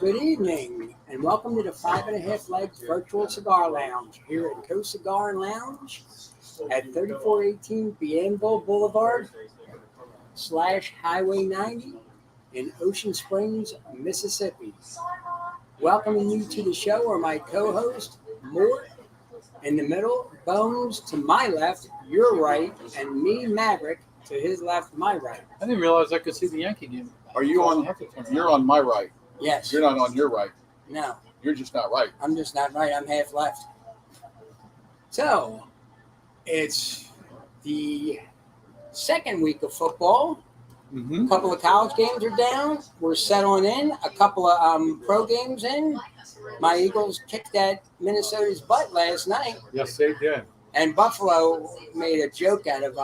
Good evening, and welcome to the Five and a Half Legs Virtual Cigar Lounge here at Co Cigar and Lounge at 3418 Bienville Boulevard / Highway 90 in Ocean Springs, Mississippi. Welcoming you to the show are my co-host, Mort, in the middle, Bones to my left, your right, and me, Maverick, to his left, my right. I didn't realize I could see the Yankee game. Are you on? You're on my right. Yes. You're not on your right. No. You're just not right. I'm just not right. I'm half left. So, it's the second week of football. Mm-hmm. A couple of college games are down. We're settling in. A couple of pro games in. My Eagles kicked that Minnesota's butt last night. Yes, they did. And Buffalo made a joke out of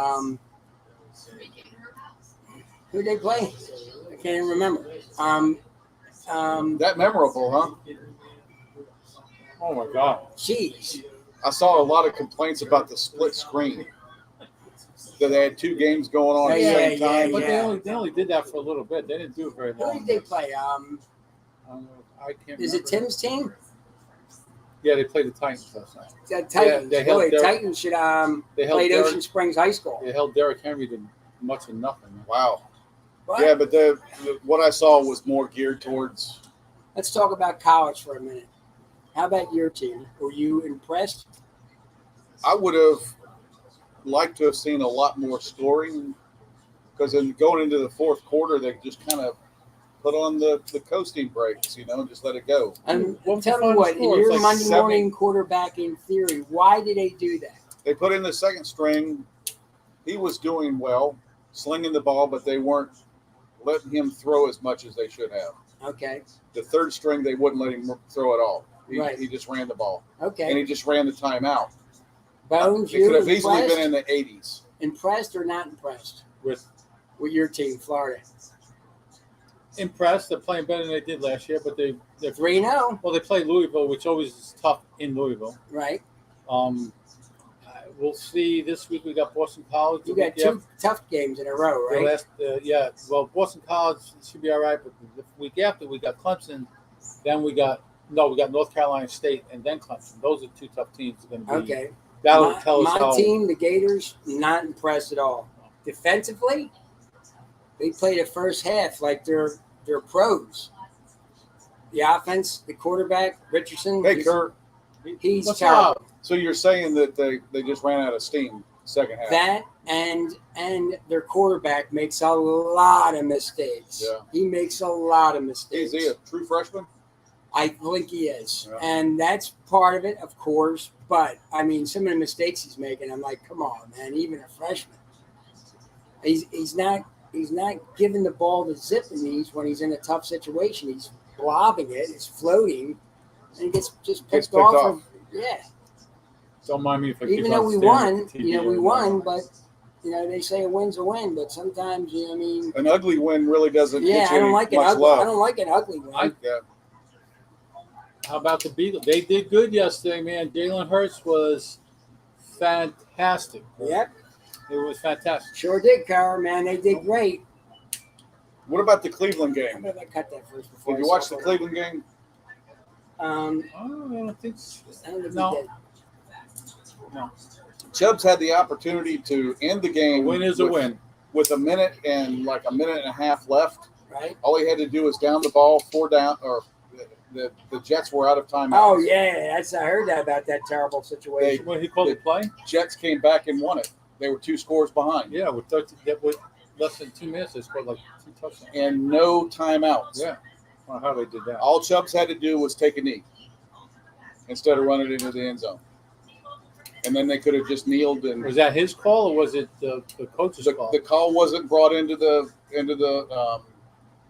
who they play? I can't even remember. That memorable, huh? Oh my God. Jeez. I saw a lot of complaints about the split screen. That they had two games going on at the same time. But they only did that for a little bit. They didn't do it very Who long. did they play? I can't Is remember. it Tim's team? Yeah, they played the Titans last night. The Titans. they held Boy, Derek- Titans should they held played Derek- Ocean Springs High School. They held Derrick Henry to much of nothing. Wow. What? Yeah, but what I saw was more geared towards. Let's talk about college for a minute. How about your team? Were you impressed? I would have liked to have seen a lot more scoring because in going into the fourth quarter, they just kind of put on the coasting brakes, and just let it go. And What was tell the me final what, score? in your It's like Monday morning quarterback in theory, why did they do that? They put in the second string. He was doing well, slinging the ball, but they weren't letting him throw as much as they should have. Okay. The third string, they wouldn't let him throw at all. Right. He just ran the ball. Okay. And he just ran the timeout. Bones, It you could have easily impressed? been in the 80s. Impressed or not impressed With with your team, Florida? impressed, they're playing better than they did last year, but they're 3-0, well. They play Louisville, which always is tough in Louisville. right? We'll see. This week we got Boston College. You got two tough games in a row, The right? last, well, Boston College should be all right, but the week after we got Clemson, then we got North Carolina State, and then Clemson. Those are two tough teams. Going to be Okay. That'll tell us My how. team, the Gators, not impressed at all. Defensively, they played the first half like they're pros. The offense, the quarterback, Richardson. Hey, Kurt. He's What's terrible. up? So you're saying that they just ran out of steam second half? That and their quarterback makes a lot of mistakes. Yeah. He makes a lot of mistakes. Is he a true freshman? I think he is. Yeah. And that's part of it, of course. But, I mean, some of the mistakes he's making, I'm like, come on, man, even a freshman. He's not giving the ball the zip he needs when he's in a tough situation. He's blobbing it, it's floating, and he gets just Gets picked picked off. off. Yeah. Don't mind me if I keep Even though on we staring won, at the TV we right won, now. but, they say a win's a win. But sometimes, I mean, An ugly win really doesn't yeah, get you I don't like an much ugly. love. I don't like an ugly win. Yeah. How about the Beatles? They did good yesterday, man. Jalen Hurts was fantastic. Yep, It was fantastic. sure did, Carr, man. They did great. What about the Cleveland How game? about I cut that first before Did you I watch the circle? Cleveland game? Oh, I don't think I don't think No. he did. no. Chubbs had the opportunity to end the A game. win is a with- win. With a minute and a minute and a half left. Right? All he had to do was down the ball, 4 down, or the Jets were out of timeouts. Oh yeah, I heard that about that terrible situation. When he called the play? Jets came back and won it. They were 2 scores behind Yeah, with less than 2 minutes, they scored like 2 touchdowns. and no timeouts. Yeah. I don't know how they did that. All Chubbs had to do was take a knee instead of running it into the end zone. And then they could have just kneeled and Was that his call or was it the coach's call? the call wasn't brought into the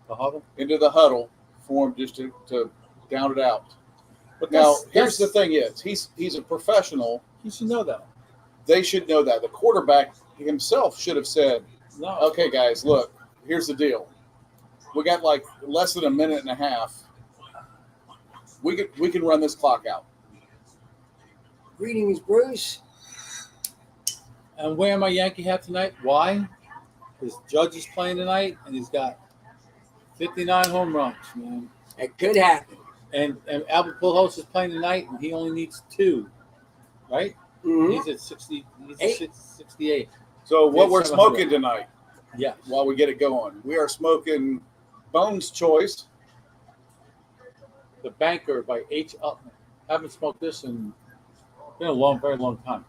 The huddle for him just to down it out. But Now, here's the thing: he's a professional. You should know that. They should know that. The quarterback himself should have said, No. "Okay, guys, look. Here's the deal. We got like less than a minute and a half. We can run this clock out." Greetings, Bruce. And wearing my Yankee hat tonight. Why? Because Judge is playing tonight, and he's got 59 home runs, man. It could happen. And Albert Pujols is playing tonight, and he only needs 2, right? Mhm. He's at 60. He's at 68. So what It's we're 700. smoking tonight, Yeah. while we get it going, we are smoking Bones Choice. The Banker by H. Upman. Haven't smoked this in been a long, very long time.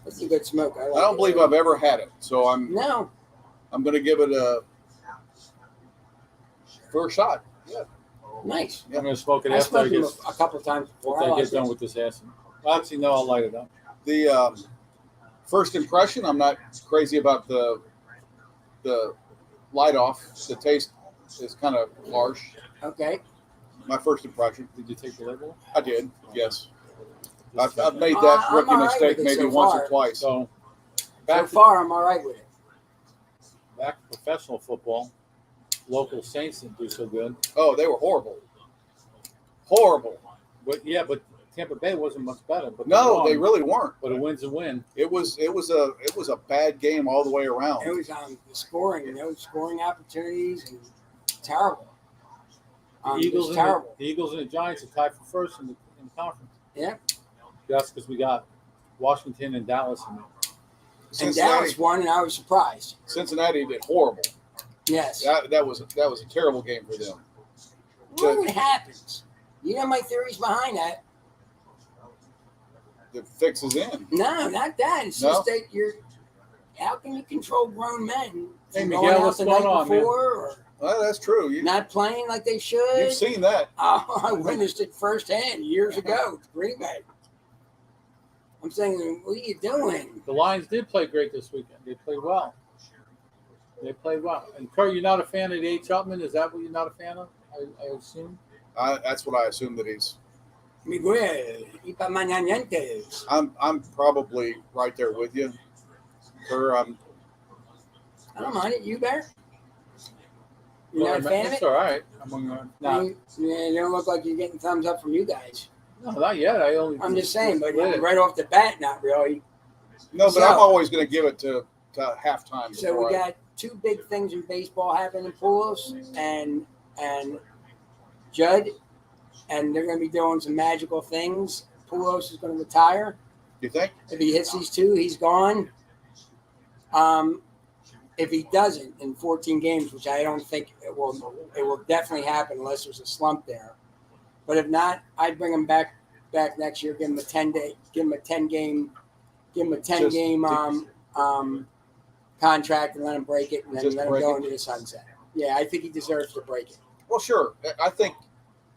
That's a good smoke. I, like I don't it. believe I've ever had it, so I'm No. going to give it a first shot. Yeah. Nice. I'm going to smoke it I after I smoked them get, a couple times before. after I I like get done it. with this acid. Well, actually, no, I'll light it up. The first impression, I'm not crazy about the light off. The taste is kind of harsh. Okay. My first impression. Did you take the label? I did, yes. Just I've made I'm that all rookie right mistake with it maybe so once far. or twice. So So back to, far, I'm all right with it. back to professional football. Local Saints didn't do so good. Oh, they were horrible. Horrible. But Tampa Bay wasn't much better. But No, won. they really weren't. But a win's a win. It was a bad game all the way around. It was the scoring, no scoring opportunities, and terrible. The It Eagles, was and terrible. the Eagles and the Giants are tied for first in the conference. Yeah. That's because we got Washington and Dallas in there. And Dallas won, and I was surprised. Cincinnati did horrible. Yes. That was a terrible game for them. Well, it happens. You know my theories behind that. The fix is in. No, not that. It's No? just that you're. How can you control grown men? Hey, from Miguel, going out what's the going night on, man? before, or Well, that's true. not playing like they should? You've seen that. Oh, I witnessed it firsthand years ago. Green Bay. I'm saying, what are you doing? The Lions did play great this weekend. They played well. And Kurt, you're not a fan of the H. Upman? Is that what you're not a fan of? I assume. That's what I assume that he's. Miguel, y pa mañanientes. I'm probably right there with you. Sir, I don't mind it. You better. You're not a fan of It's it? all right. No, You don't look like you're getting thumbs up from you guys. not yet. I'm just saying, but With it. right off the bat, not really. no, but So- I'm always going to give it to halftime. So before we I- got two big things in baseball happening in Poulos and Judd, and they're going to be doing some magical things. Poulos is going to retire. You think? If he hits these two, he's gone. If he doesn't in 14 games, which I don't think it will definitely happen unless there's a slump there. But if not, I'd bring him back next year. Give him a 10 game contract and let him break it, and then Just let him break go it? into the sunset. Yeah, I think he deserves to break it. Well, sure. I think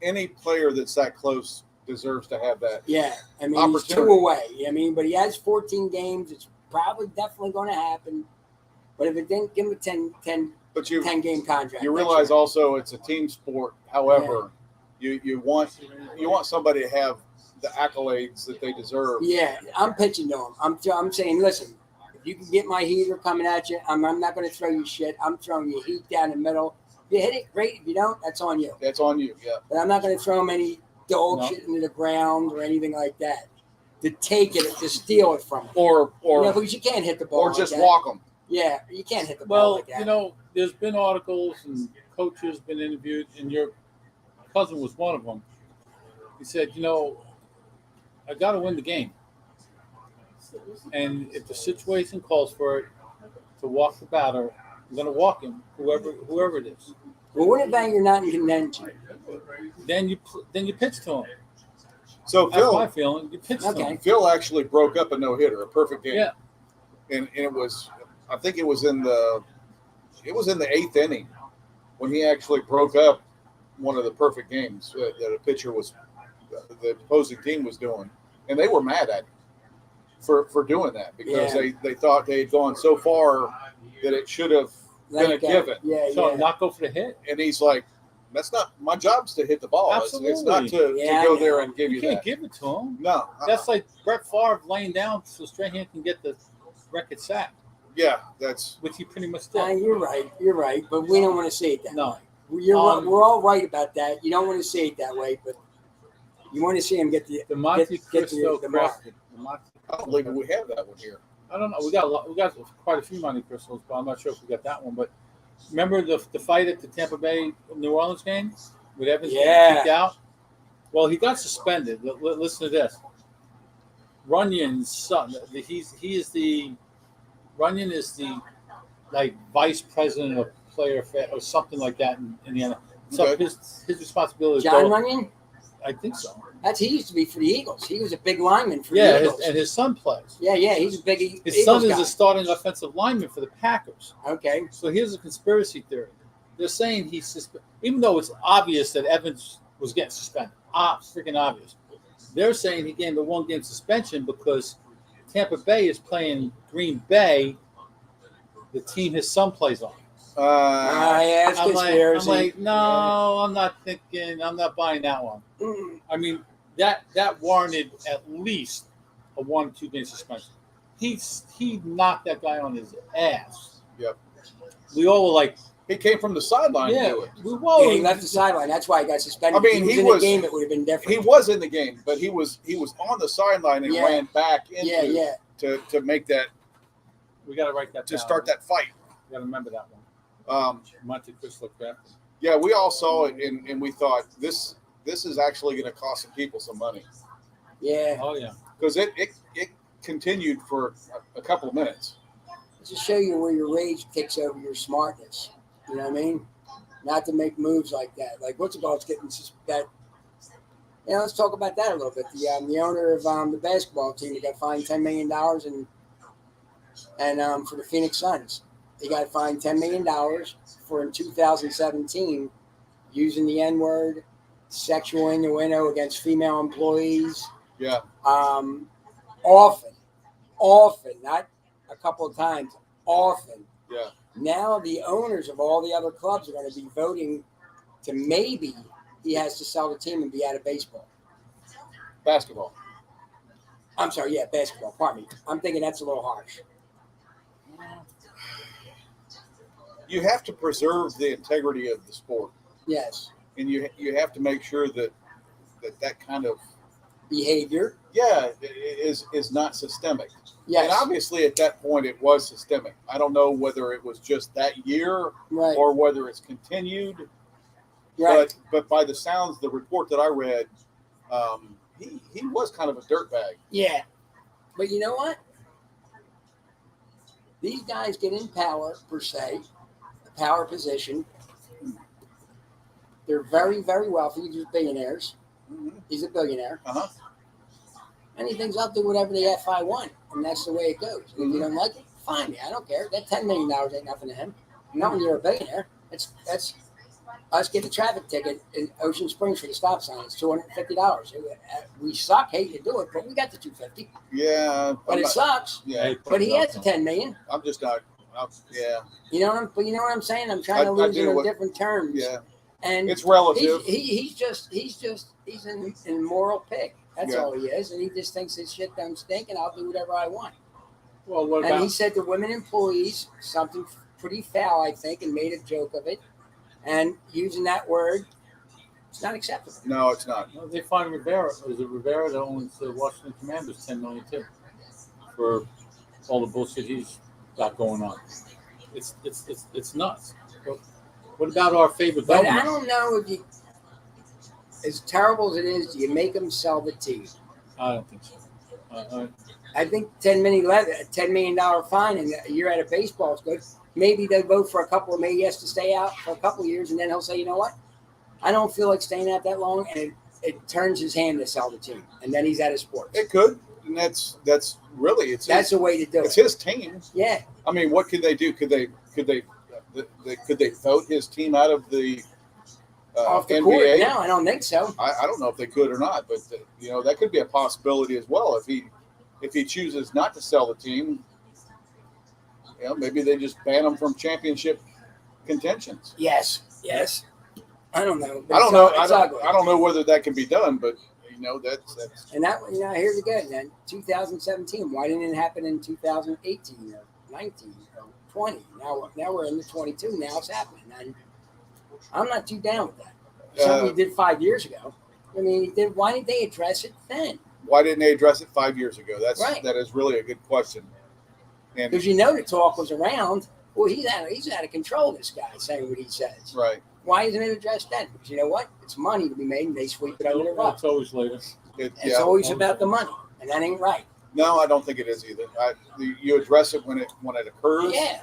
any player that's that close deserves to have that. Yeah, I mean he's 2 Opportunity. away. I mean, but he has 14 games. It's probably definitely going to happen. But if it didn't, give him a 10 But you game contract. you next realize year. also it's a team sport. However, you want somebody to have the accolades that they deserve. Yeah, I'm pitching to him. I'm saying, listen, if you can get my heater coming at you, I'm not going to throw you shit. I'm throwing you heat down the middle. If you hit it, great. If you don't, that's on you. That's on you. Yeah. But I'm not going to throw him any dog No. shit into the ground or anything like that. To take it, to steal it from him. Or Because you can't hit the ball. or like just that. walk them. Yeah, you can't hit the ball Well, like that. you know, there's been articles and coaches been interviewed, and your cousin was one of them. He said, I got to win the game. And if the situation calls for it to walk the batter, I'm going to walk him, whoever it is. Well, what about you're not in contention? Then you pitch to him. So That's my Phil feeling. You pitch to Okay. him. Phil actually broke up a no hitter, a perfect game. Yeah. And it was, I think it was in the 8th inning when he actually broke up one of the perfect games that a pitcher the opposing team was doing, and they were mad at him for doing that because they thought they had gone so far that it should have been a given. Yeah, So yeah. not go for the hit. And he's like, "That's not my job's to hit the ball. It's not to Yeah, go I there know. and give You you can't that." give it to him. No, That's like Brett Favre laying down so Strahan can get the record sack, yeah, that's which he pretty much did. You're right, but we don't want to see it that No. way. Um, We're all right about that. You don't want to see it that way, but you want to see him get the The Monte get Cristo the mark. crafted. The Monte- I don't believe we have that one here. I don't know. We got quite a few Monte Cristos, but I'm not sure if we got that one. But remember the fight at the Tampa Bay New Orleans game? with Evans Yeah. getting kicked out. Well, he got suspended. Listen to this. Runyon's son. Runyon is the like vice president of player affairs or something like that in the NFL. So Okay. his responsibility. is John go- Runyon? I think so. He used to be for the Eagles. He was a big lineman for Yeah, the Eagles. and his son plays. Yeah, he's a big His Eagles son is guy. a starting offensive lineman for the Packers. Okay. So here's a conspiracy theory. They're saying even though it's obvious that Evans was getting suspended, freaking obvious. They're saying he gained the 1-game suspension because Tampa Bay is playing Green Bay, the team his son plays on. Yeah, it's I'm conspiracy. like, no, I'm not buying that one. I mean, that warranted at least a 1 or 2 game suspension. He knocked that guy on his ass. Yep. We all were like, He came from the sideline to do it. He left the sideline. That's why he got suspended. I mean, if he was in the game, it would have been different. He was in the game, but he was on the sideline and Yeah. ran back into to make that we got to write that to down. start that fight. We got to remember that one. Monte Cristo Craft. Yeah, we all saw it and we thought this is actually going to cost some people some money Yeah. Oh yeah. because it continued for a couple of minutes. To show you where your rage takes over your smartness. You know what I mean? Not to make moves like that. Like what's about getting that? Let's talk about that a little bit. The owner of the basketball team, he got fined $10 million and for the Phoenix Suns, he got fined $10 million for in 2017 using the N-word, sexual innuendo against female employees. Yeah. Often, not a couple of times, often. Yeah. Now the owners of all the other clubs are going to be voting to maybe he has to sell the team and be out of baseball. Basketball. I'm sorry, basketball. Pardon me. I'm thinking that's a little harsh. You have to preserve the integrity of the sport, Yes. and you have to make sure that kind of Behavior. is not systemic. Yes. And obviously, at that point, it was systemic. I don't know whether it was just that year Right. or whether it's continued. Right. But by the sounds, the report that I read, he was kind of a dirtbag. Yeah. But you know what? These guys get in power, per se, a power position. They're very, very wealthy. They're billionaires. Mm-hmm. He's a billionaire. Uh-huh. And he thinks I'll do whatever the F I want. And that's the way it goes. If you don't like it, fine me. I don't care. That $10 million ain't nothing to him. Not when you're a billionaire. That's us get a traffic ticket in Ocean Springs for the stop sign. It's $250. We suck, hate to do it, but we got the $250. Yeah. But it sucks. Yeah. But he has the $10 million. I'm just not. Yeah. You know what I'm saying? I'm trying to lose it in different terms. Yeah. And it's relative. He's an immoral pig. That's all he is. And he just thinks this shit don't stink and I'll do whatever I want. Well, what And about? he said to women employees something pretty foul, I think, and made a joke of it. And using that word, it's not acceptable. No, it's not. Well, they fined Rivera. Is it Rivera that owns the Washington Commanders $10 million too for all the bullshit he's got going on? It's nuts. But what about our favorite But government? I don't know if you, as terrible as it is, do you make them sell the team? I don't think so. I think $10 million fine and a year out of baseball is good. Maybe they'll vote for a couple, maybe he has to stay out for a couple of years, and then he'll say, you know what? I don't feel like staying out that long, and it turns his hand to sell the team, and then he's out of sports. It could, and that's really That's the way to do it's it. his team. Yeah. I mean, what could they do? Could they vote his team out of the Off the NBA? court? No, I don't think so. I don't know if they could or not, but that could be a possibility as well. If he chooses not to sell the team, maybe they just ban him from championship contentions. Yes. I don't know. I don't know. It's ugly. I don't know whether that can be done, but that's. And that, here's it good. Then 2017. Why didn't it happen in 2018 or 19 or 20? Now we're in the 22. Now it's happening. And I'm not too down with that. Something he did 5 years ago. I mean, why didn't they address it then? Why didn't they address it 5 years ago? Right. That is really a good question. And Because the talk was around. Well, he's out of control. This guy saying what he says. right. Why isn't it addressed then? Because you know what? It's money to be made, and they sweep it under the rug. It's always later. It's always about the money, and that ain't right. No, I don't think it is either. You address it when it occurs. Yeah.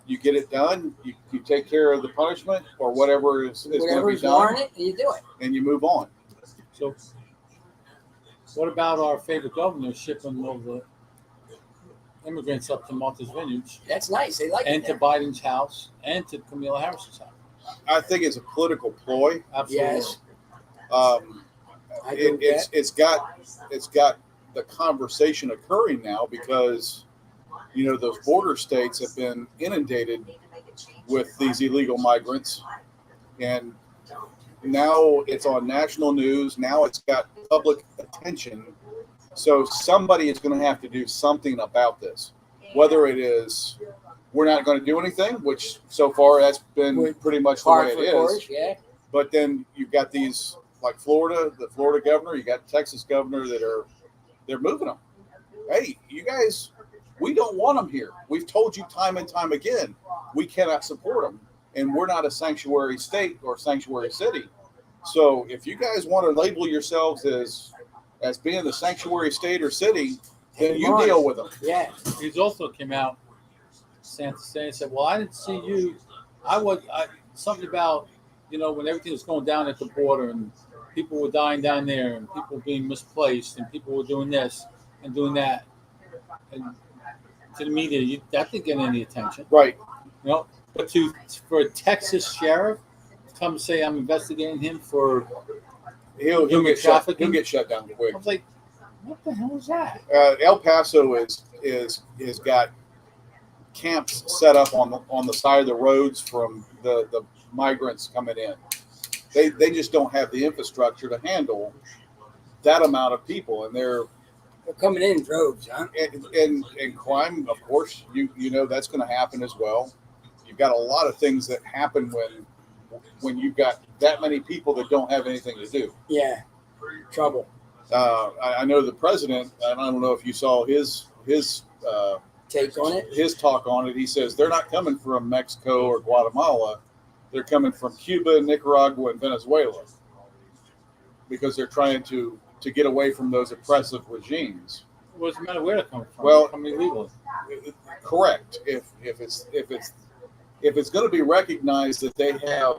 You get it done. You take care of the punishment or whatever is going to Whatever be is done, warranted, and you do it. and you move on. So, what about our favorite governor shipping all the immigrants up to Martha's Vineyards That's nice. They like and it to there. Biden's house and to Kamala Harris's house? I think it's a political ploy. Absolutely. Yes. I agree with that. It's got the conversation occurring now because those border states have been inundated with these illegal migrants, and now it's on national news. Now it's got public attention, so somebody is going to have to do something about this. Whether it is we're not going to do anything, which so far that's been pretty much the way it is. Yeah. But then you've got these like Florida, the Florida governor, you got Texas governor they're moving them. Hey, you guys, we don't want them here. We've told you time and time again, we cannot support them, and we're not a sanctuary state or sanctuary city. So if you guys want to label yourselves as being the sanctuary state or city, then you deal with them. Yeah. He's also came out and said, "Well, I didn't see you. Something about when everything was going down at the border and people were dying down there and people being misplaced and people were doing this and doing that, and to the media, that didn't get any attention, Right. But for a Texas sheriff to come and say I'm investigating him for He'll get shut down quick. I was like, what the hell is that? El Paso is got camps set up on the side of the roads from the migrants coming in. They just don't have the infrastructure to handle that amount of people, and they're coming in droves, huh? And crime, of course, that's going to happen as well. You've got a lot of things that happen when you've got that many people that don't have anything to do. Yeah, trouble. I know the president, and I don't know if you saw his Take on it. His talk on it. He says they're not coming from Mexico or Guatemala. They're coming from Cuba, Nicaragua, and Venezuela because they're trying to get away from those oppressive regimes. What does it matter where they're coming from? Well, they're coming illegally. Correct. If it's going to be recognized that they have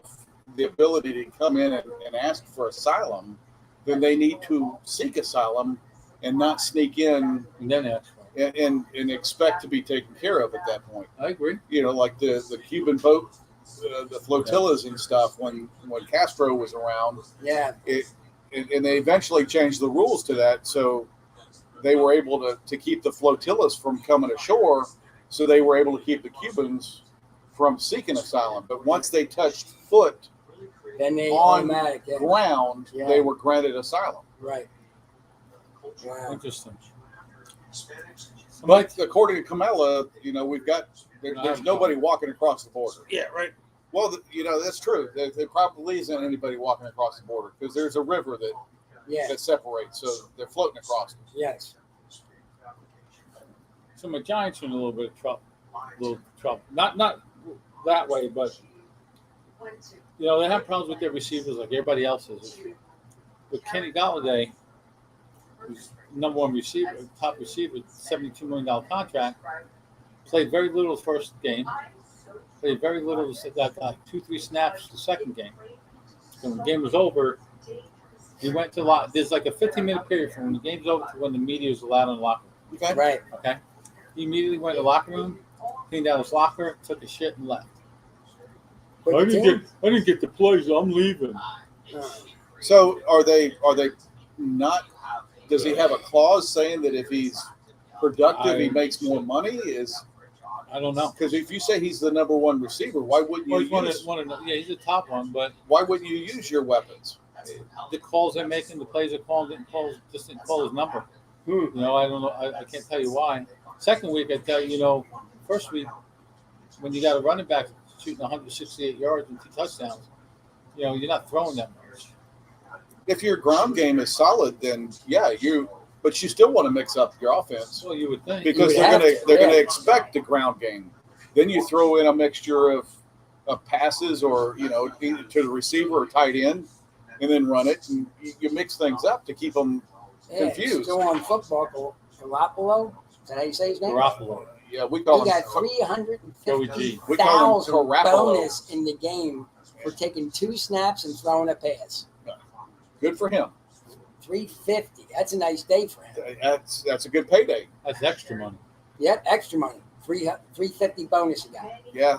the ability to come in and ask for asylum, then they need to seek asylum and not sneak in And then ask for it. and expect to be taken care of at that point. I agree. Like the Cuban boat, the flotillas and stuff when Castro was around. Yeah. And they eventually changed the rules to that, so they were able to keep the flotillas from coming ashore, so they were able to keep the Cubans from seeking asylum. But once they touched foot Then they on automatic. Yeah. ground, Yeah. they were granted asylum. Right. Wow. Interesting. But according to Kamala, we've got there's nobody walking across the border. Yeah, right. Well, that's true. There probably isn't anybody walking across the border because there's a river Yeah. that separates, so they're floating across. Yes. So my Giants are in a little bit of trouble. Not that way, but they have problems with their receivers like everybody else is. But Kenny Galladay, who's number one receiver, top receiver, $72 million contract, played very little the first game. Played very little, got 2-3 snaps the second game. So when the game was over, he went to there's like a 15-minute period from when the game's over to when the media is allowed in the locker room. Okay. Right. Okay? He immediately went to the locker room, cleaned out his locker, took a shit, and left. I didn't get the plays. I'm leaving. So are they not? Does he have a clause saying that if he's productive, he makes more money? I don't know. Because if you say he's the number one receiver, why wouldn't you he's the top one, but why wouldn't you use your weapons? the calls they're making, the plays they're calling, just didn't call his number. I don't know. I can't tell you why. Second week, I tell you, first week, when you got a running back shooting 168 yards and 2 touchdowns, you're not throwing that much. If your ground game is solid, then but you still want to mix up your offense. Well, you would think. Because they're going to expect the ground game. Then you throw in a mixture of of passes, or either to the receiver or tight end, and then run it, and you mix things up to keep them confused. Still on football, Garoppolo. Is that how you say his name? Garoppolo. Yeah, we call He him got Joey G. We call him 350,000 Garoppolo. bonus in the game for taking 2 snaps and throwing a pass. Good for him. 350. That's a nice day for him. That's a good payday. That's extra money. Yep, extra money. 350 bonus he got. Yeah.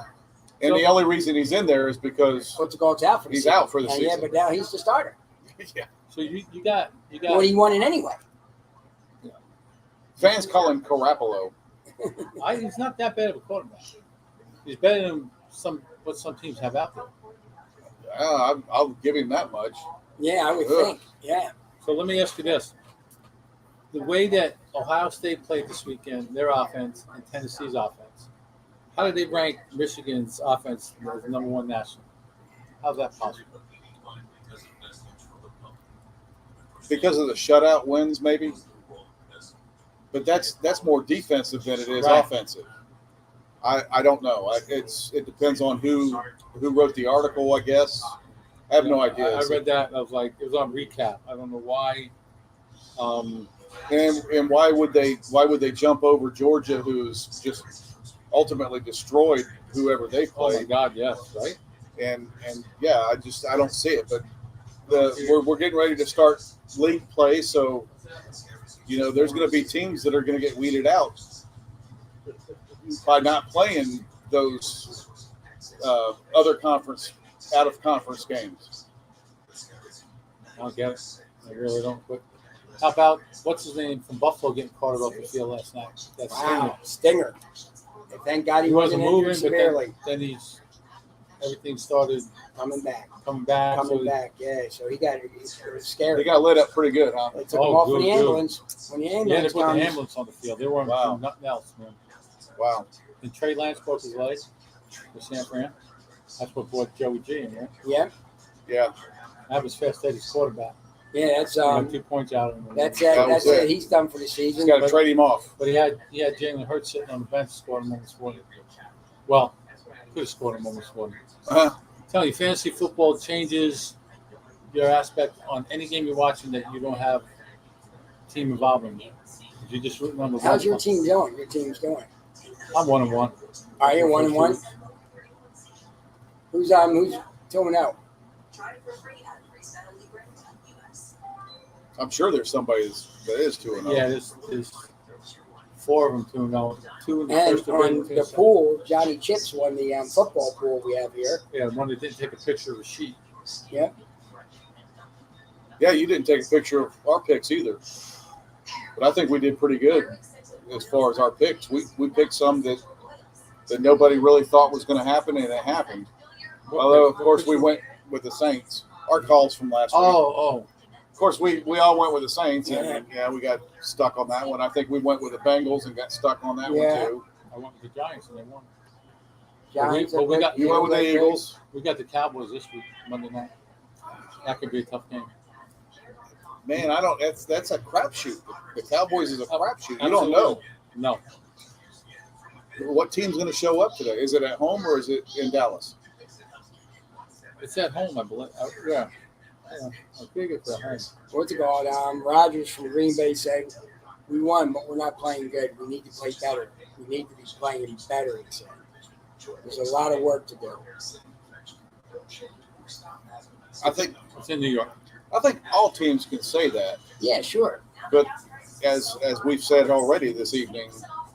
And the only reason he's in there is because Portugal's out for the he's season. out for the season. Yeah, but now he's the starter. Yeah. So you got. What he wanted anyway. Fans call him Garoppolo. He's not that bad of a quarterback. He's better than what some teams have out there. I'll give him that much. Yeah, I would Ugh. think. Yeah. So let me ask you this: the way that Ohio State played this weekend, their offense, and Tennessee's offense, how did they rank Michigan's offense as number 1 national? How's that possible? Because of the shutout wins, maybe. But that's more defensive than it is Right. offensive. I don't know. It depends on who wrote the article, I guess. I have no idea. I read that. I was like, it was on recap. I don't know why. And why would they jump over Georgia, who's just ultimately destroyed whoever they Oh my played? God, yes, right. And yeah, I don't see it. But we're getting ready to start league play, so there's going to be teams that are going to get weeded out by not playing those other out of conference games. I don't get it. I really don't. But how about what's his name from Buffalo getting carted off the field last night? That's Wow. Stinger. Thank God He he wasn't wasn't moving, injured but severely. then everything started Coming back. Yeah. So he was scared. They got lit up pretty good, huh? They took him off in the good. ambulance. When the Yeah, they ambulance put the comes, ambulance on the field. They weren't Wow. doing nothing else, man. Wow. And Trey Lance broke his leg with San Fran. That's what brought Joey G in, right? yeah, Yeah. That was Fast Eddie's quarterback. yeah, that's He got 2 points out of him. that's That it. was That's it. it. He's done for the Just season. got to trade him off. But he had Jalen Hurts sitting on the bench, scored him almost 40. Well, could have scored him almost 40. Uh-huh. I'm telling you, fantasy football changes your aspect on any game you're watching that you don't have team involvement in. You're just rooting on the How's your one. team doing? Your team's doing. I'm 1-1. Are you 1-1? Who's 2-0? I'm sure there's somebody that is 2-0. Yeah, there's 4 of them 2-0. 2 in the And first on division. the pool, Johnny Chips won the football pool we have here. Yeah, one that didn't take a picture of a sheet. Yep. Yeah, you didn't take a picture of our picks either. But I think we did pretty good as far as our picks. We picked some that nobody really thought was going to happen, and it happened. Although, of course, we went with the Saints. Our calls from last week. Oh. Of course, we all went with the Saints, and we got stuck on that one. I think we went with the Bengals and got stuck on that one too. I went with the Giants and they won. Giants. But we got- You went with the Eagles. We got the Cowboys this week, Monday night. That could be a tough game. Man, I don't. That's a crapshoot. The Cowboys is a crapshoot. You don't know No. what team's going to show up today. Is it at home or is it in Dallas? It's at home, I believe. Yeah. I think it's at home. What's it called? Rogers from Green Bay said, "We won, but we're not playing good. We need to play better. We need to be playing better." He said, "There's a lot of work to do." I think It's in New York. all teams can say that, Yeah, sure. but as we've said already this evening,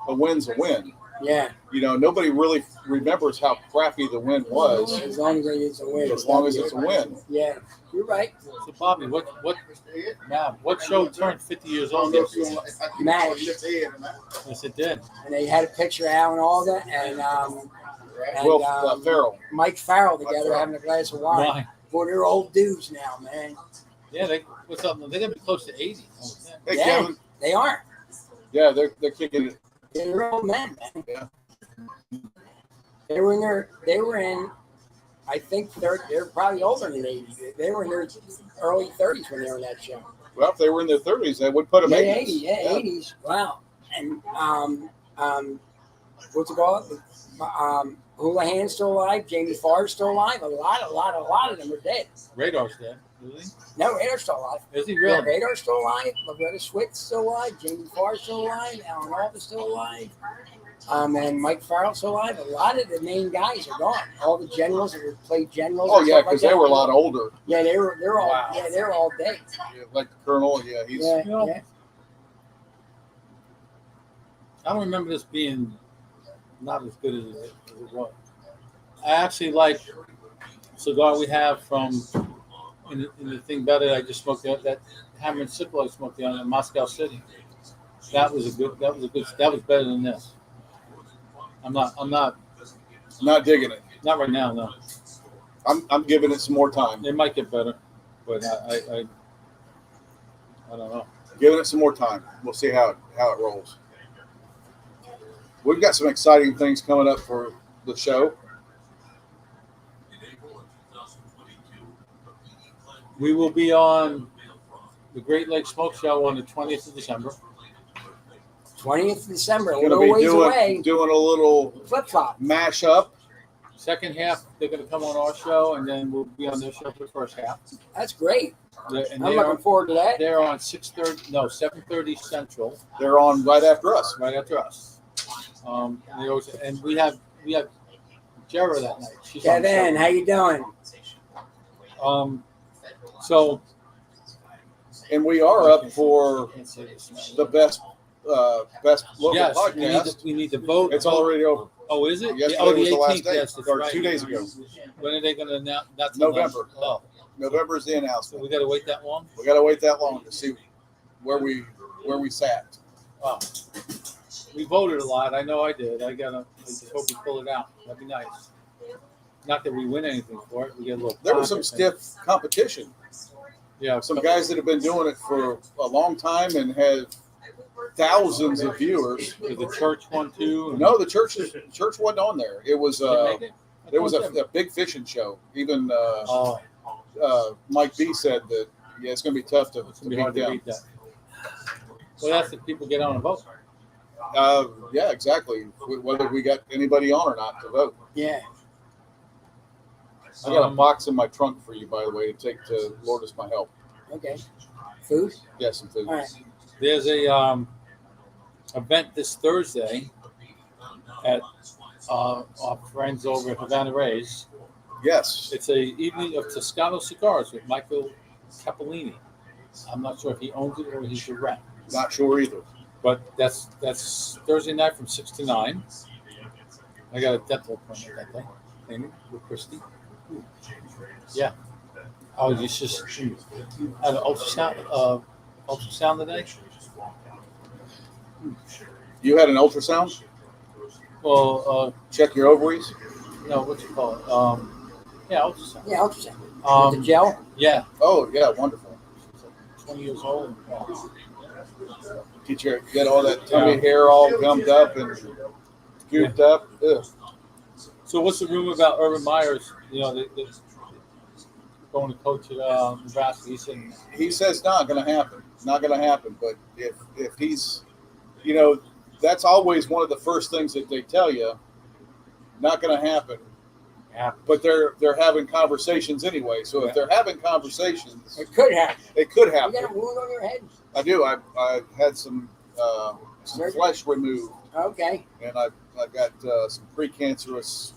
a win's a win. Yeah, Nobody really remembers how crappy the win was, as long as it's a win. as long as it's a win. Yeah, you're right. So Bobby, what show turned 50 years old yesterday? Matt, Yes, it did. and they had a picture of Alan Alda and Farrell. Mike Farrell together having a glass of wine. Why? Boy, they're old dudes now, man. Yeah, what's up? They're gonna be close to 80. Hey, Yeah. Kevin. They aren't. Yeah, they're kicking it. They're old men, man. Yeah. They were in I think they're probably older than 80. They were in their early 30s when they were in that show. Well, if they were in their 30s, they would put them Yeah, 80s. 80s. Yeah, 80s. Wow. And what's it called? Houlihan's still alive. Jamie Farr's still alive. A lot of them are dead. Radar's dead, is he? No, Radar's still alive. Is he Yeah, really? Radar's still alive. Loretta Swit's still alive. Jamie Farr's still alive. Alan Alda's still alive. And Mike Farrell's still alive. A lot of the main guys are gone. All the generals that played generals. Oh and yeah, stuff because like they that. were a lot older. Yeah, they're all Wow. they're all dead. Yeah, like the colonel. Yeah, he's. Yeah, know, yeah. I don't remember this being not as good as it was. I actually like cigar we have from in the thing better. I just smoked that Hammer and Sickle I smoked the other in Moscow City. That was better than this. I'm not Not digging it. not right now. No, I'm giving it some more time. it might get better, but I don't know. Giving it some more time. We'll see how it rolls. We've got some exciting things coming up for the show. We will be on the Great Lakes Smoke Show on the 20th of December. 20th of December. A Going little to ways be away. doing a little Flip flop. mash up. Second half, they're going to come on our show, and then we'll be on their show for the first half. That's great. And I'm looking forward to that. they're on 7:30 Central, They're on right after us. right after us. And we have Jera that night. She's on the show. Kevin, how you doing? So And we are up for can't say this. the best local Yes, podcast. we need to vote. It's already over. Oh, is it? Yesterday Oh, was the last 18th. day, Yes, that's or right. 2 days ago. When are they going to announce? That's till November. then. Oh, November is the so announcement. we got to wait that long. We got to wait that long to see where we sat. Wow. We voted a lot. I know I did. I just hope we pull it out. That'd be nice. Not that we win anything for it. We get a little. There was some profit. stiff competition. Yeah, Some guys that have been doing it for a long time and have thousands of viewers. Did the church one too? No, the church wasn't on there. It was Did they make it? I there was thought a big fishing show. Even Oh, Mike B said that it's going to be tough to it's gonna be hard beat to them. beat that. Well, that's if people get on and vote. Yeah, exactly. Whether we got anybody on or not to vote. Yeah. I got a box in my trunk for you, by the way, to take to Lord is my help. Okay. Food? Yes, some food. All right. There's a event this Thursday at our friends over at Havana Ray's. Yes. It's a evening of Toscano cigars with Michael Cappellini. I'm not sure if he owns it or he's a rep, Not sure either. but that's Thursday night from 6 to 9. I got a dental appointment that day. Amy, with Christy. Yeah. Oh, you just had an ultrasound today? You had an ultrasound? Well, Check your ovaries? no, what's it called? Yeah, ultrasound. Yeah, ultrasound. With the gel? Yeah, Oh, yeah, wonderful. 20 years old. Get all that tummy hair all gummed up and scooped up. Ugh. So what's the rumor about Urban Meyer's? You know, they going to coach at Nebraska. He says not going to happen. Not going to happen. But if he's, that's always one of the first things that they tell you. Not going to happen. Yeah. But they're having conversations anyway. So if they're having conversations, It could happen. it could You happen. got a wound on your head? I do. I had some Surgery? flesh removed, Okay. and I got some precancerous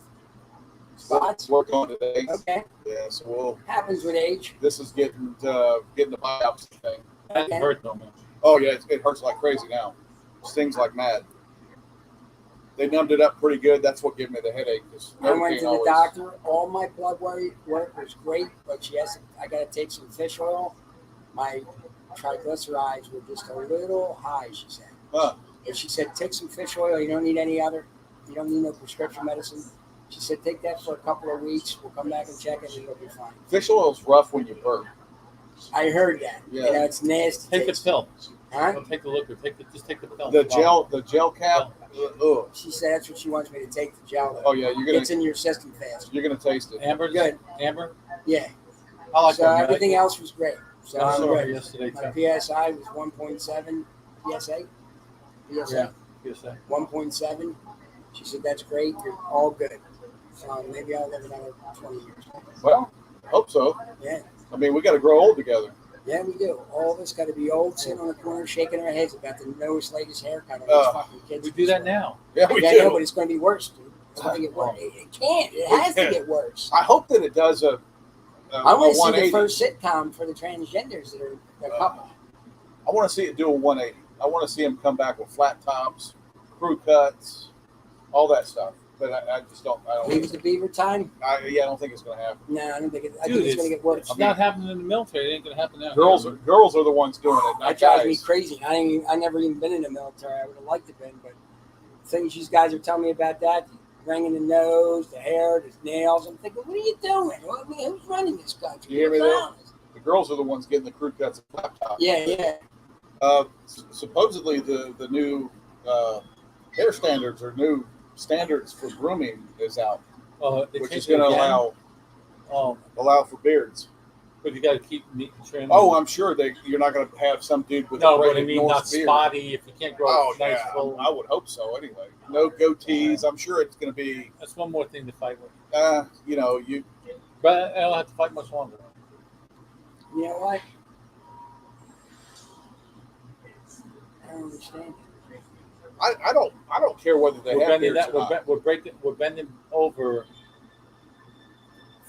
Spots? work on today. Okay. Yeah, so Happens with age. this is getting the biopsy thing. That hurt though, man. Oh yeah, it hurts like crazy now. Stings like mad. They numbed it up pretty good. That's what gave me the headache. I went to the doctor. All my blood work was great, but I got to take some fish oil. My triglycerides were just a little high, she said. Huh. But she said, take some fish oil. You don't need any other. You don't need no prescription medicine. She said, take that for a couple of weeks. We'll come back and check it, and it'll be fine. Fish oil's rough when you burp. I heard that. Yeah. It's nasty. Take the taste. pill. Huh? Don't take the liquid. Just take the pill. The gel cap. Ugh. She said that's what she wants me to take, the gel. Oh yeah, It's in your system fast. you're gonna taste it. Amber, Good. Amber. Yeah. I like So that. everything else was great. So I I'm saw her good. yesterday My too. PSI was 1.7 PSA. PSA. Yeah. PSA. 1.7. She said, that's great. You're all good. So maybe I'll live another 20 years. Well, I hope so. Yeah. I mean, we got to grow old together. Yeah, we do. All of us got to be old, sitting on the corner, shaking our heads about the newest, latest haircut on these fucking kids. We do that now. Yeah, we Yeah, do. no, but it's going to be worse, dude. It's going to get worse. It can't. It has to get worse. I hope that it does a I want to see 180. the first sitcom for the transgenders that are a couple. I want to see it do a 180. I want to see them come back with flat tops, crew cuts, all that stuff. But I just don't. I don't. Leave the beaver time? I don't think it's going to happen. No, I don't think it. I Dude, think it's going to get worse. It's not happening in the military. It ain't going to happen now. Girls are the ones doing it. That Not drives me guys. crazy. I never even been in the military. I would have liked to have been, but things these guys are telling me about that, the ringing the nose, the hair, the nails. I'm thinking, what are you doing? I mean, who's running this country? You hear me What's there? wrong? The girls are the ones getting the crew cuts and flat tops. Yeah. Supposedly the new hair standards or new standards for grooming is out, They which is changed it going to again. allow for beards. But you got to keep neat and trim. Oh, I'm sure you're not going to have some dude with no, a but I braided mean Norse not beard. spotty. If you can't grow Oh, nice yeah, full. I would hope so. Anyway, no goatees. I'm sure it's going to be. That's one more thing to fight with. You. But I don't have to fight much longer. You know what? I don't understand. I don't care whether they We're have bending beards that. or not. We're bending over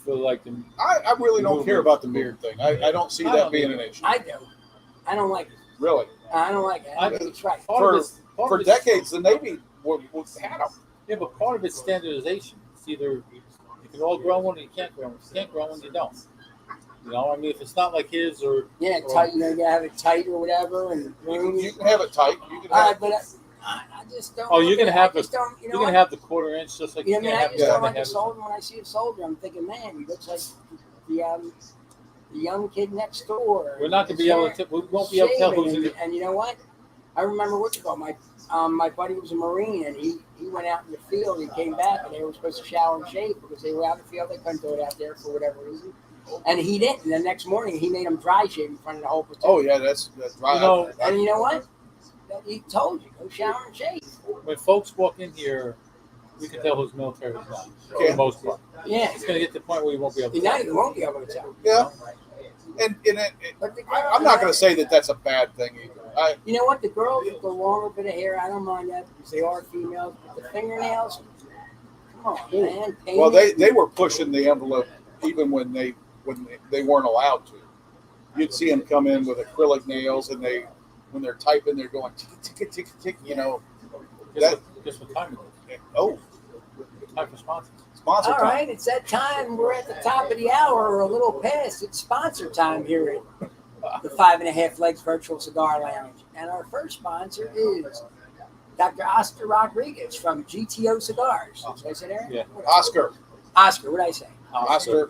for like the. I really don't care about the beard thing. I don't see I that don't being either. an issue. I do. I don't like it. Really. I don't like it. I think it's right. For decades, the Navy had them. Yeah, but part of it's standardization. It's either you can all grow one or you can't grow one. If you can't grow one, you don't. You know, I mean, if it's not like his or Tight. You gotta have it tight or whatever, and You can have it tight. You can All have right, but I just don't. Oh, you're gonna have I just don't. You you're know gonna what? have the quarter inch just like You know, you I mean, can't I have just the don't like a head. soldier. When I see a soldier, I'm thinking, man, he looks like the young kid next door. We're not gonna be able to. We won't be able to tell who's in it. And you know what? I remember what you call my buddy was a Marine, and he went out in the field and came back, and they were supposed to shower and shave because they were out in the field. They couldn't do it out there for whatever reason, and he didn't. And the next morning, he made them dry shave in front of the whole platoon. Oh yeah, that's right. You know, And you know what? He told you, go shower and shave. When folks walk in here, we can tell who's military or not. For Yeah. the most part, Yeah. it's gonna get to the point where you won't be able to. You know, you won't be able to tell. Yeah. And I'm not going to say that that's a bad thing either. You know what? The girls with the longer bit of hair, I don't mind that because they are females. But the fingernails, come on, man. Well, they were pushing the envelope even when they weren't allowed to. You'd see them come in with acrylic nails, and when they're typing, they're going tick tick tick tick. You know. Guess what time it is? Oh, Time for sponsors. sponsor All time. right, it's that time. We're at the top of the hour or a little past. It's sponsor time here at the 5.5 Legs Virtual Cigar Lounge. And our first sponsor is Dr. Oscar Rodriguez from GTO Cigars. Did I say that? Yeah. Oscar. Oscar, what did I say? Oscar.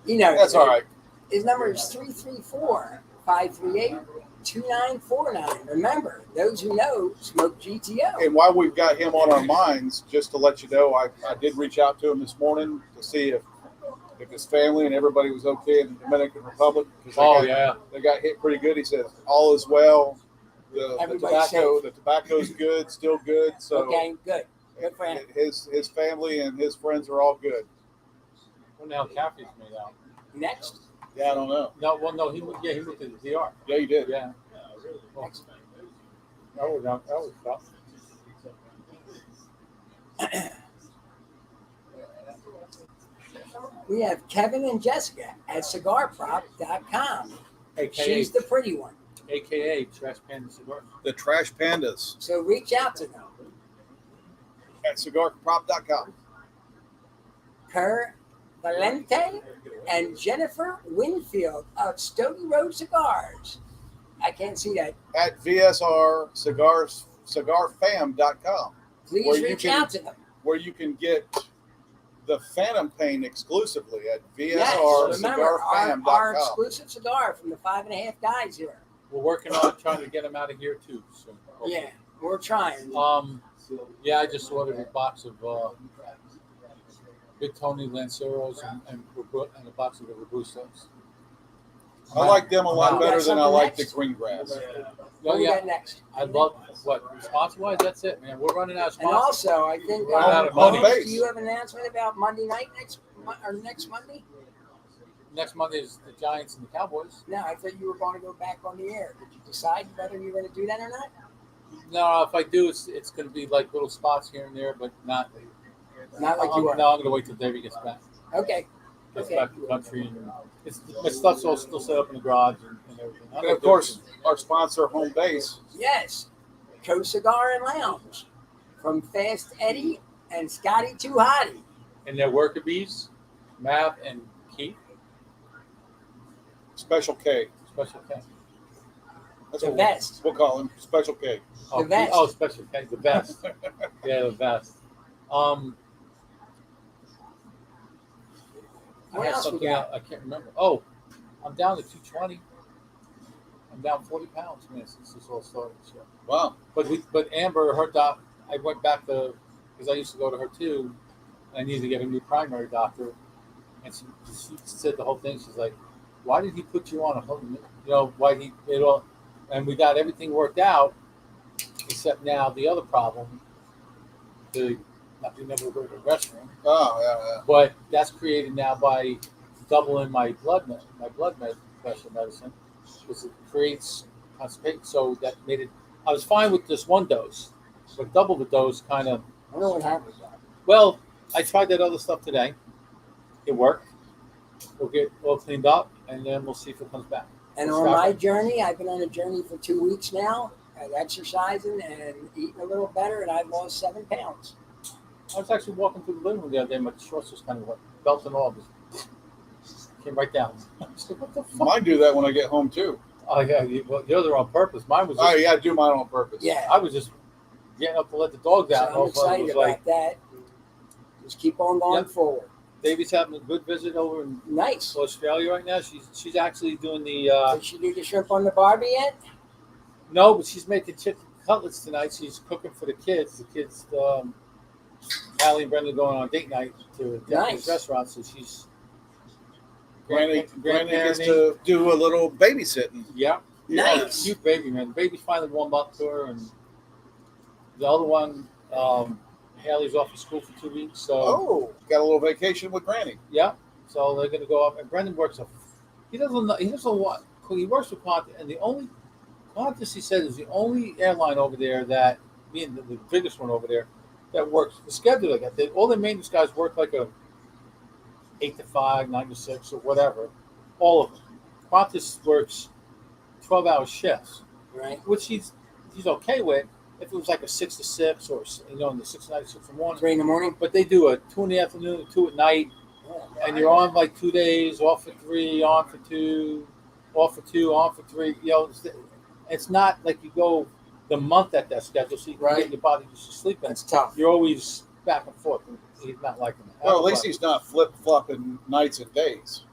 You know. That's all right. His number is 334-538-2949. Remember, those who know smoke GTO. And while we've got him on our minds, just to let you know, I did reach out to him this morning to see if his family and everybody was okay in the Dominican Republic. They got hit pretty good. He said all is well. The tobacco's good, still good. So Okay, good. Good for him. His family and his friends are all good. When the hell Caffey's made out? Next. Yeah, I don't know. No. He moved to the DR. Yeah, you did. Yeah. Well, that was tough. We have Kevin and Jessica at cigarprop.com. She's the pretty one. AKA Trash Panda Cigar. The Trash Pandas So reach out to them. at cigarprop.com. Per Valente and Jennifer Winfield of Stony Road Cigars. I can't see that. At VSR cigarfam.com. Please reach out to them. Where you can get the Phantom Pain exclusively at Yes, remember, our exclusive cigar from the 5.5 guys here. We're working on trying to get them out of here too. So Yeah, we're trying. Yeah, I just ordered a box of Big Tony Lanceros and a box of the Robustos. I like them a lot You got better than I something like next? the green grass. What we got next? I love sponsor wise. That's it, man. We're running out of And sponsors. also, I think We're running out of money. base. Do you have an announcement about Monday night next Monday? Next Monday is the Giants and the Cowboys. No, I thought you were going to go back on the air. Did you decide whether you were going to do that or not? No, if I do, it's going to be like little spots here and there, but not. Not like you are. No, I'm going to wait till Davey gets back. Okay. Gets Okay. back to the country, and my stuff's all still set up in the garage and everything. And of course, our sponsor, Home Base. Yes. Cigar and Lounge from Fast Eddie and Scotty Too Hottie. And their worker bees, Mav and Keith, Special K. Special K. That's The what best. we'll call him. Special K. Oh, The best. Oh, Special K, the best. Yeah, the best. I What had else we something got? I can't remember. Oh, I'm down to 220. I'm down 40 pounds, man, since this all started. So. Wow. But Amber, her doc, I went back to, because I used to go to her too, and I needed to get a new primary doctor. And she said the whole thing. She's like, why did he put you on a whole, why he, it all, and we got everything worked out, except now the other problem, not being able to go to the restroom. Oh, yeah. But that's created now by doubling my blood pressure medicine, because it creates constipation. So that made it. I was fine with just one dose, but double the dose kind of. I don't know what happened with that. Well, I tried that other stuff today. It worked. We'll get all cleaned up, and then we'll see if it comes back. And We'll on stop my it. journey, I've been on a journey for 2 weeks now, exercising and eating a little better, and I've lost 7 pounds. I was actually walking through the living room the other day. My shorts was kind of like belt and all, just came right down. I was like, what the fuck? Mine do that when I get home too. Oh yeah, yours are on purpose. Mine was. Just, Oh yeah, I do mine on purpose. Yeah. I was just getting up to let the dogs out. So I'm excited about that. Just keep on going forward. Davey's having a good visit over in Nice. Australia right now. She's actually doing the Did she do the shrimp on the Barbie yet? no, but she's making chicken cutlets tonight. She's cooking for the kids. The kids, Allie and Brenda, going on date night to a Japanese Nice. restaurant. So she's Granny gets grandparenting. to do a little babysitting. Yeah, Nice. cute baby, man. The baby's finally warmed up to her, and the other one, Haley's off of school for 2 weeks. So Oh, got a little vacation with Granny. yeah, so they're gonna go up. And Brendan works he doesn't know what he works with Qantas, and the only Qantas, he said, is the only airline over there that being the biggest one over there that works the schedule like that. All the maintenance guys work like a 8 to 5, 9 to 6, or whatever. All of them. Qantas works 12-hour shifts, Right. which he's okay with. If it was like a 6 to 6, or in the 6 to 9, 6 in the morning. 3 in the morning. But they do a 2 in the afternoon, and 2 at night. And you're on like 2 days, off for 3, on for 2, off for 2, on for 3. It's not like you go the month at that schedule, so you can Right. get your body used to sleeping. That's tough. You're always back and forth. And he's not liking that. Well, at least he's not flip flopping nights and days.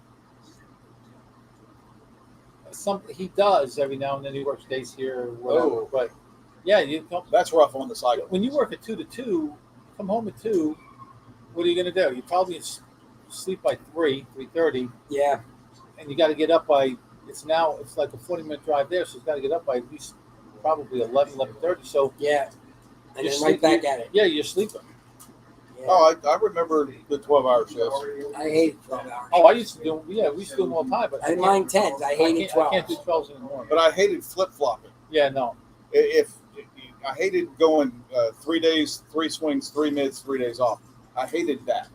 He does every now and then. He works days here, or whatever. Oh. But yeah, That's rough on the cycle. when you work at 2 to 2, come home at 2. What are you going to do? You probably sleep by 3:30. Yeah. And you got to get up by it's like a 40-minute drive there, so you got to get up by at least probably 11:30. So Yeah. And you're then right back at it. Yeah, you're sleeping. Yeah. Oh, I remember the 12-hour shifts. I hate 12 hours. Oh, I used to do. Yeah, we used to do them all the time, but I didn't mind 10s. I hated I can't do 12s. 12s in the morning. But I hated flip flopping. Yeah, no. If I hated going 3 days, 3 swings, 3 mids, 3 days off. I hated that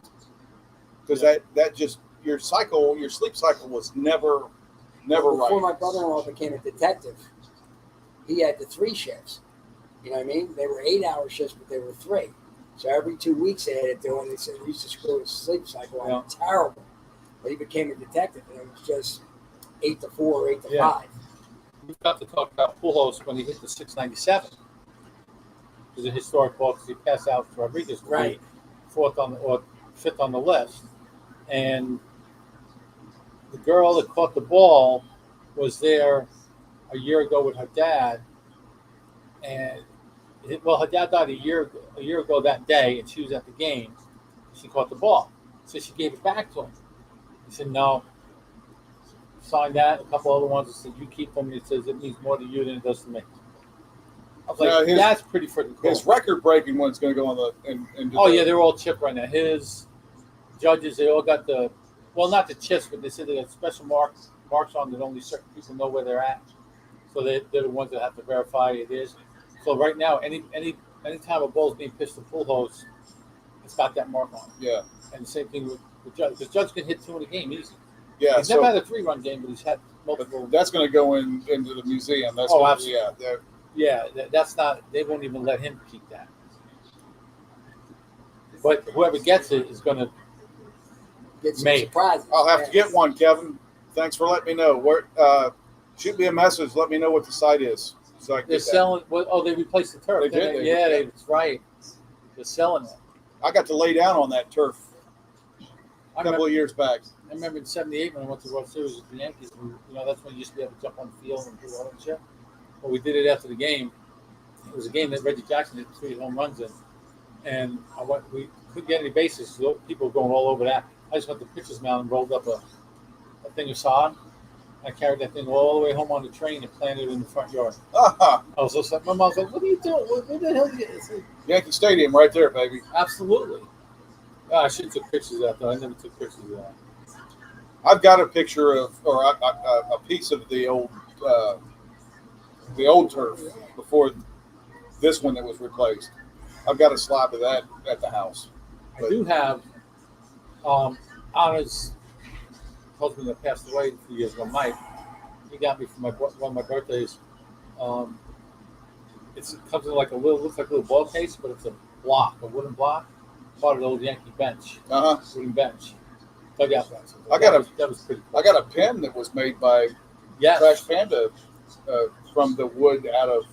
because that just your sleep cycle was never Before right. my brother-in-law became a detective, he had the 3 shifts. You know what I mean? They were 8-hour shifts, but they were 3. So every 2 weeks they had to do, and they said it used to screw his sleep cycle up. Yeah. Terrible. But he became a detective, and it was just 8 to 4 or 8 to Yeah. 5. We've got to talk about Pujols when he hit the 697. It was a historic ball because he passed out Rodriguez, Right. fifth on the list, and the girl that caught the ball was there a year ago with her dad, and her dad died a year ago that day, and she was at the game. She caught the ball, so she gave it back to him. He said no. signed that. A couple other ones that said you keep them. It says it means more to you than it does to me. I was like, that's pretty freaking cool. His record-breaking one's going to go on the. They're all chipped right now. His judges, they all got not the chips, but they said they got special marks on that only certain people know where they're at. So they're the ones that have to verify it is. So right now, any time a ball's being pitched to full hose, it's got that mark on it. Yeah. And the same thing with Judge. Because Judge can hit 2 in a game easy. Yeah. He's never had a 3-run game, but he's had multiple. That's going to go into the museum. That's absolutely. That's not. They won't even let him keep that. But whoever gets it is going to get some surprises. I'll have to get one, Kevin. Thanks for letting me know. Where, shoot me a message. Let me know what the site is. So I can They're selling. They replaced the turf. They did. That's right. They're selling it. I got to lay down on that turf a couple of years back. I remember in '78 when I went to the World Series with the Yankees. That's when you used to be able to jump on the field and do all that shit. Well, we did it after the game. It was a game that Reggie Jackson hit 3 home runs in, and we couldn't get any bases. So people were going all over that. I just went to the pitcher's mound and rolled up a thing of sod. I carried that thing all the way home on the train and planted it in the front yard. I was so sad. My mom was like, "What are you doing? What the hell are you doing?" Yankee Stadium right there, baby. Absolutely. I should have took pictures of that, though. I never took pictures of that. I've got a picture of, or a piece of the old turf before this one that was replaced. I've got a slab of that at the house. I do have Anna's husband that passed away a few years ago, Mike. He got me for one of my birthdays. It comes in looks like a little ball case, but it's a wooden block, part of the old Yankee bench, wooden bench. Dugout bench. That was pretty cool. I got a pen that was made by Trash Panda from the wood out of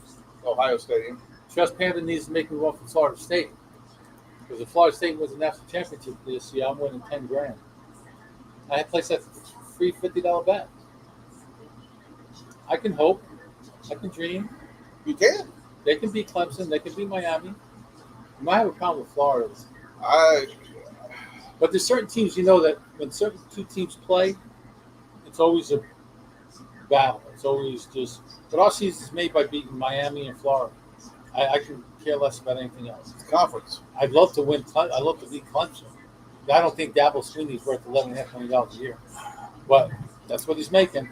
Ohio Stadium. Trash Panda needs to make me one for Florida State. Because if Florida State wins the national championship this year, I'm winning $10,000. I placed that free $50 bet. I can hope. I can dream. You can. They can beat Clemson. They can beat Miami. You might have a problem with Florida. But there's certain teams, that when certain two teams play, it's always a battle. It's always just. But our season is made by beating Miami and Florida. I can care less about anything else. It's conference. I'd love to win. I'd love to beat Clemson. I don't think Dabo Swinney's worth $11.5 million a year, but that's what he's making.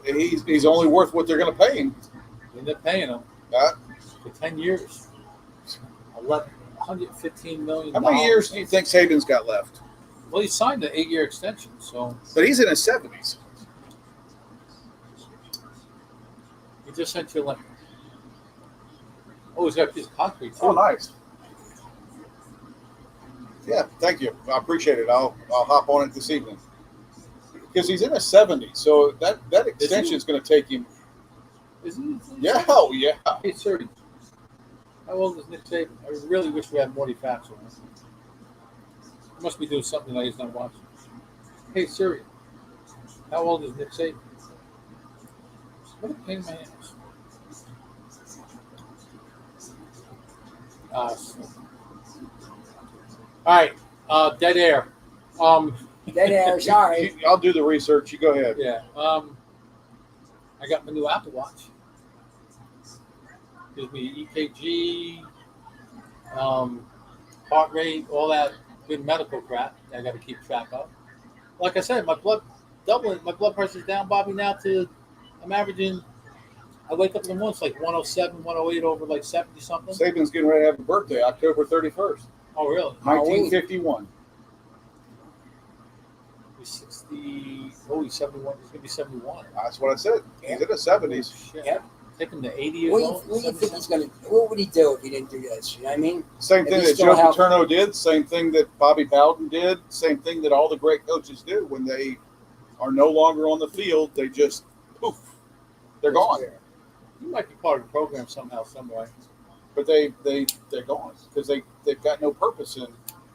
He's only worth what they're going to pay him. And they're paying him for 10 years, $115 million. How many years do you think Saban's got left? Well, he signed an 8-year extension, so. But he's in his 70s. He just sent you a link. Oh, he's got a piece of concrete too. Oh, nice. Yeah, thank you. I appreciate it. I'll hop on it this evening because he's in his 70s, so that extension is going to take him. Is he? Yeah, oh yeah. Hey Siri, how old is Nick Saban? I really wish we had Morty Facts on this. He must be doing something that he's not watching. Hey Siri, how old is Nick Saban? What a pain in my ass. All right, dead air. Dead air. Sorry. I'll do the research. You go ahead. Yeah. I got my new Apple Watch. Gives me EKG, heart rate, all that good medical crap that I got to keep track of. Like I said, my blood pressure's down, Bobby. Now I'm averaging. I wake up in the morning, it's like 107, 108 over like 70 something. Saban's getting ready to have a birthday, October 31st. Oh, really? 1951. He's 60. Oh, he's 71. He's going to be 71. That's what I said. He's in his 70s. Oh, Yep. Take him to 80 years old. What do you think he's going to? What would he do if he didn't do this? You know what I mean? Same thing that Joe Paterno did. Same thing that Bobby Bowden did. Same thing that all the great coaches do when they are no longer on the field. They just poof, they're gone. You might be part of the program somehow, some way. But they're gone because they've got no purpose in.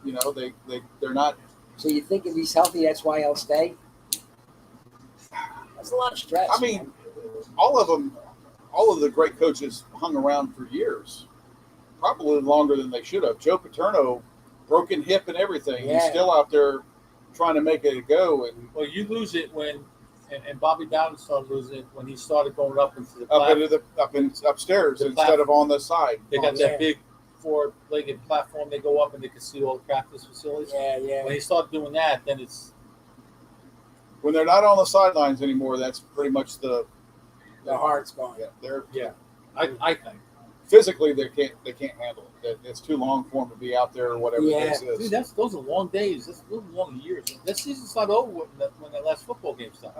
They're not. So you think if he's healthy, that's why he'll stay? That's a lot of stress. I mean, man. all of the great coaches hung around for years, probably longer than they should have. Joe Paterno, broken hip and everything. Yeah. He's still out there trying to make it go. And well, you lose it when And Bobby Bowden started losing it when he started going up into the upstairs The instead of on the side. They got Yeah. that big four-legged platform. They go up and they can see all the practice facilities. Yeah. When he started doing that, then it's When they're not on the sidelines anymore, that's pretty much the heart's gone. they're I think. physically they can't handle it. It's too long for them to be out there or whatever Yeah. this is. Dude, those are long days. Those are long years. That season's not over when that last football game's done.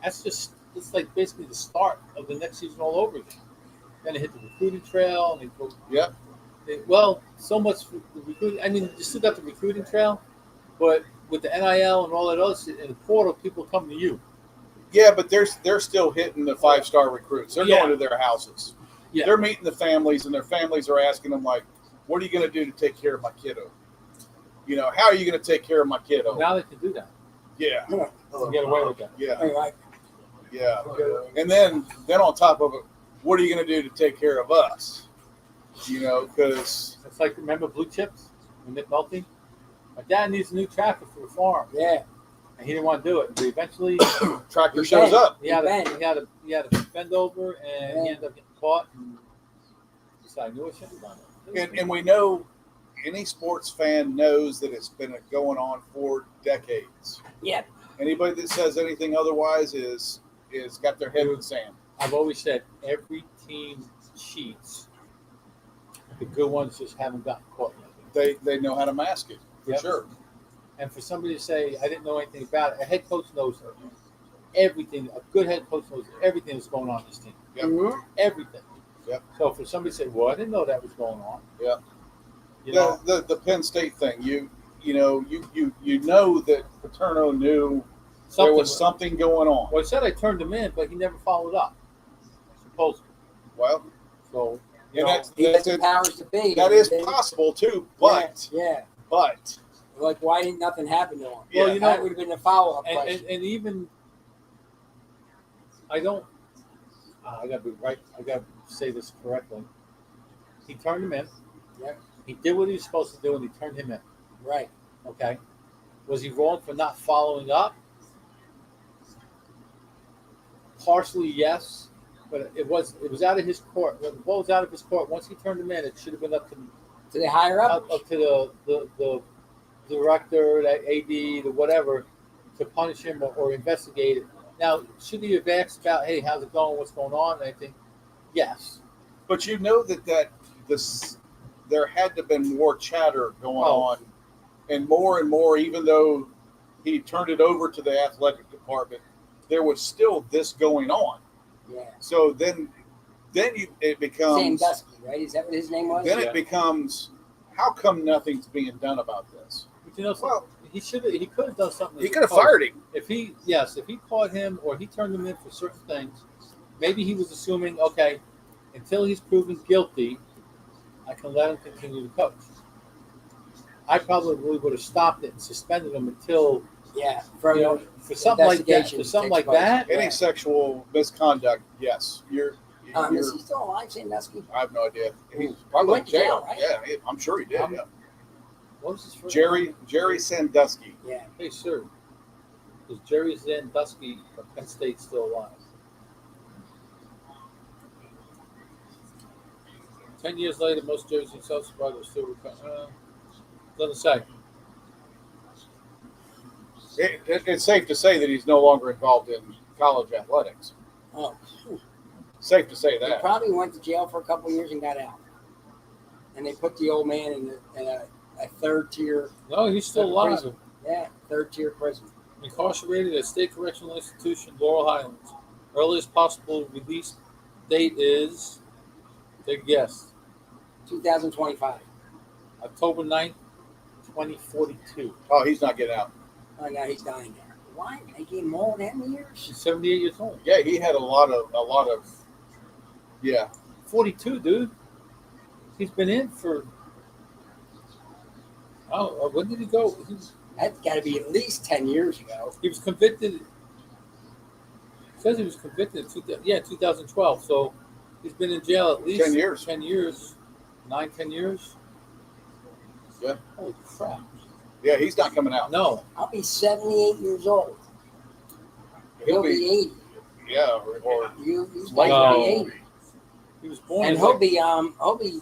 It's like basically the start of the next season all over again. Then they hit the recruiting trail and they go. Yep. So much for the recruiting. I mean, you still got the recruiting trail, but with the NIL and all that other shit in the portal, people come to you. Yeah, but they're still hitting the 5-star recruits. They're Yeah. going to their houses. Yeah. They're meeting the families, and their families are asking them like, "What are you going to do to take care of my kiddo? You know, how are you going to take care of my kiddo?" Now they can do that. Yeah, You get away with that. yeah, Anyway, yeah. And then on top of it, what are you going to do to take care of us? You know, because It's like, remember Blue Chips with Nick Nolte? My dad needs a new tractor for the farm, yeah. and he didn't want to do it. But eventually, tractor shows up. he had to bend over, and he ended up getting caught. And he said, "I knew I shouldn't have done it." And we know any sports fan knows that it's been going on for decades. Yeah. Anybody that says anything otherwise is got their head in the sand. I've always said every team cheats. The good ones just haven't gotten caught yet. They know how to mask it for Yep. sure. And for somebody to say, "I didn't know anything about it," a head coach knows everything. A good head coach knows everything that's going on in this team. Yep. Mhm. Everything. Yep. So for somebody to say, "Well, I didn't know that was going on," Yeah. you know, The Penn State thing. You know that Paterno knew there was something going on. Well, he said I turned him in, but he never followed up. Supposedly. Well, So, You and know, that's he has the powers to be. that is They- possible too. But yeah. but Like, why didn't nothing happen to him? Yeah. Well, you know, That would have been the follow-up and question. even I don't. I got to be right. I got to say this correctly. He turned him in. Yep. He did what he was supposed to do, and he turned him in. Right. Okay. Was he wrong for not following up? Partially, yes, but it was out of his court. When the ball was out of his court, once he turned him in, it should have been up to To the higher up? up to the director, the AD, the whatever, to punish him or investigate it. Now, should he have asked about, "Hey, how's it going? What's going on?" And I think, yes. but you know that this there had to have been more chatter going on, and more. Even though he turned it over to the athletic department, there was still this going on. Yeah. So then it becomes Sandusky, right? Is that what his name was? then Yeah. it becomes, how come nothing's being done about this? But you know, Well, he could have done something. he could have fired him. If he caught him or he turned him in for certain things, maybe he was assuming, okay, until he's proven guilty, I can let him continue to coach. I probably would have stopped it and suspended him until, Yeah. for something like that. investigation For something takes like place. that, Any sexual misconduct, yes, you're Is he still alive, Sandusky? I have no idea. He's He probably in went to jail, jail. right? Yeah, I'm sure he did. I'm- Yeah. what was his first Jerry Sandusky. Yeah. Hey, sir, is Jerry Sandusky from Penn State still alive? 10 years later, most Jerry South survivors still recover. Doesn't say. It's safe to say that he's no longer involved in college athletics. Oh. Safe to say He that. probably went to jail for a couple of years and got out. And they put the old man in a third tier, No, he's still alive. prison. Yeah, third tier prison. Incarcerated at State Correctional Institution, Laurel Highlands. Earliest possible release date is, take a guess, 2025. October 9th, 2042. Oh, he's not getting out. Oh, now he's dying there. Why? They gave him all them years? She's 78 years old. Yeah, he had a lot of. Yeah, 42, dude. He's been in for. Oh, when did he go? That's got to be at least 10 years ago. He was convicted. It says he was convicted in 2012. So he's been in jail at least 10 years. 10 years. 10 years. Yeah. Holy crap. Yeah, he's not coming out. No. I'll be 78 years old. He'll be 80. Yeah, or He's going to No. be 80. He was born. And in he'll like, be.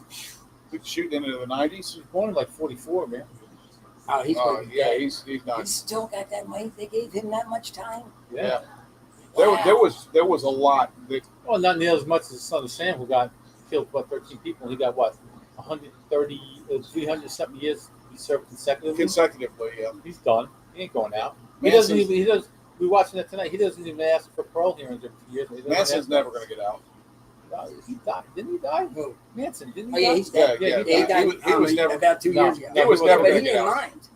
shooting into the he 90s. was born in like 44, man. Oh, he's going to be Yeah, dead. he's not. He's still got that weight. They gave him that much time. Yeah. Wow. There was a lot that Well, not nearly as much as his son Sam, who got killed about 13 people. He got what, 130, 300 something years he served consecutively. Yeah. He's done. He ain't going out. He Manson's- doesn't even. He does. We're watching it tonight. He doesn't even ask for parole hearings every 2 years. He doesn't Manson's ask- never going to get out. He died. Didn't he die? Who? Manson. Didn't Oh he yeah, die? he's dead. Yeah, He died he was never. about 2 No, years ago. no, He was he never But going he to get didn't out. mind.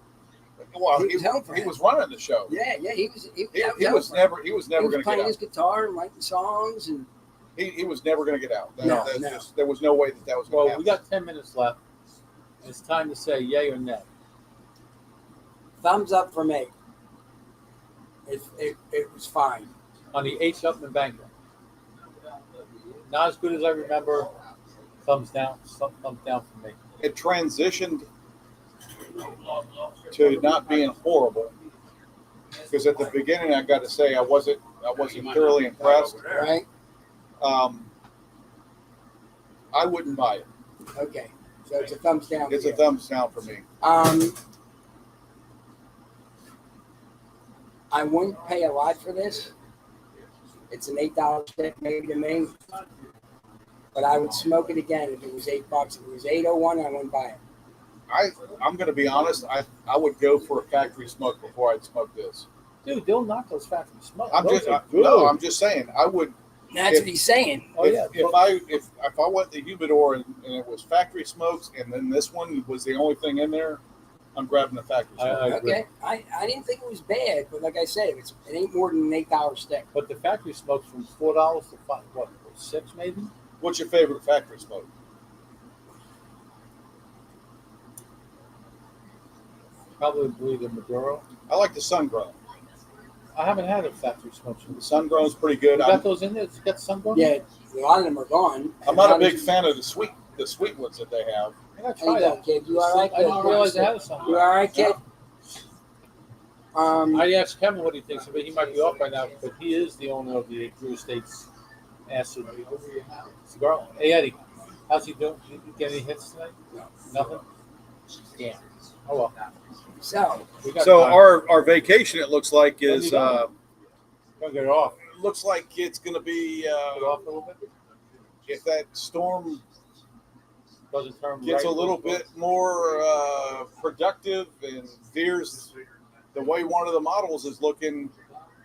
Well, He was home for he him. was running the show. Yeah, he was. He that was over. never going He to was get playing out. his guitar and writing songs, and He was never going to get out. No. There was no way that was going to Well, happen. we got 10 minutes left. It's time to say yay or nay. thumbs up for me. It was fine. On the H. Upman banker. Not as good as I remember. Thumbs down. Thumbs down for me. It transitioned to not being horrible. Because at the beginning, I got to say, I wasn't thoroughly impressed. Right? I wouldn't buy it. Okay. So it's a thumbs down. It's for a you. thumbs down for me. I wouldn't pay a lot for this. It's an $8 stick maybe to me. But I would smoke it again if it was $8. If it was $8.01, I wouldn't buy it. I'm going to be honest. I would go for a factory smoke before I'd smoke this. Dude, they'll knock those factory smokes. I'm just saying. I would. That's what he's saying. Oh, yeah. If I went to humidor and it was factory smokes and then this one was the only thing in there, I'm grabbing the factory smoke. I agree. Okay. I didn't think it was bad, but like I said, it ain't more than an $8 stick. But the factory smokes from $4 to $6 maybe? What's your favorite factory smoke? Probably the Maduro. I like the sun grown. I haven't had a factory smoke. The sun grown's pretty good. You got those in there? You got some going? Yeah, a lot of them are gone. I'm not a big fan of the sweet ones that they have. I gotta How try you that. doing, kid? You all right? I didn't realize they had some. You all right, kid? I asked Kevin what he thinks of it. He might be off right now, but he is the owner of the Drew Estates Acid Cigar. Hey, Eddie, how's he doing? Did you get any hits tonight? No. Nothing? Yeah. Oh, well. So, We got So time. our vacation, it looks like, When is you going? Don't get it off. looks like it's going to be Get it off a little bit. if that storm Doesn't turn gets right. a little bit more productive and veers the way one of the models is looking,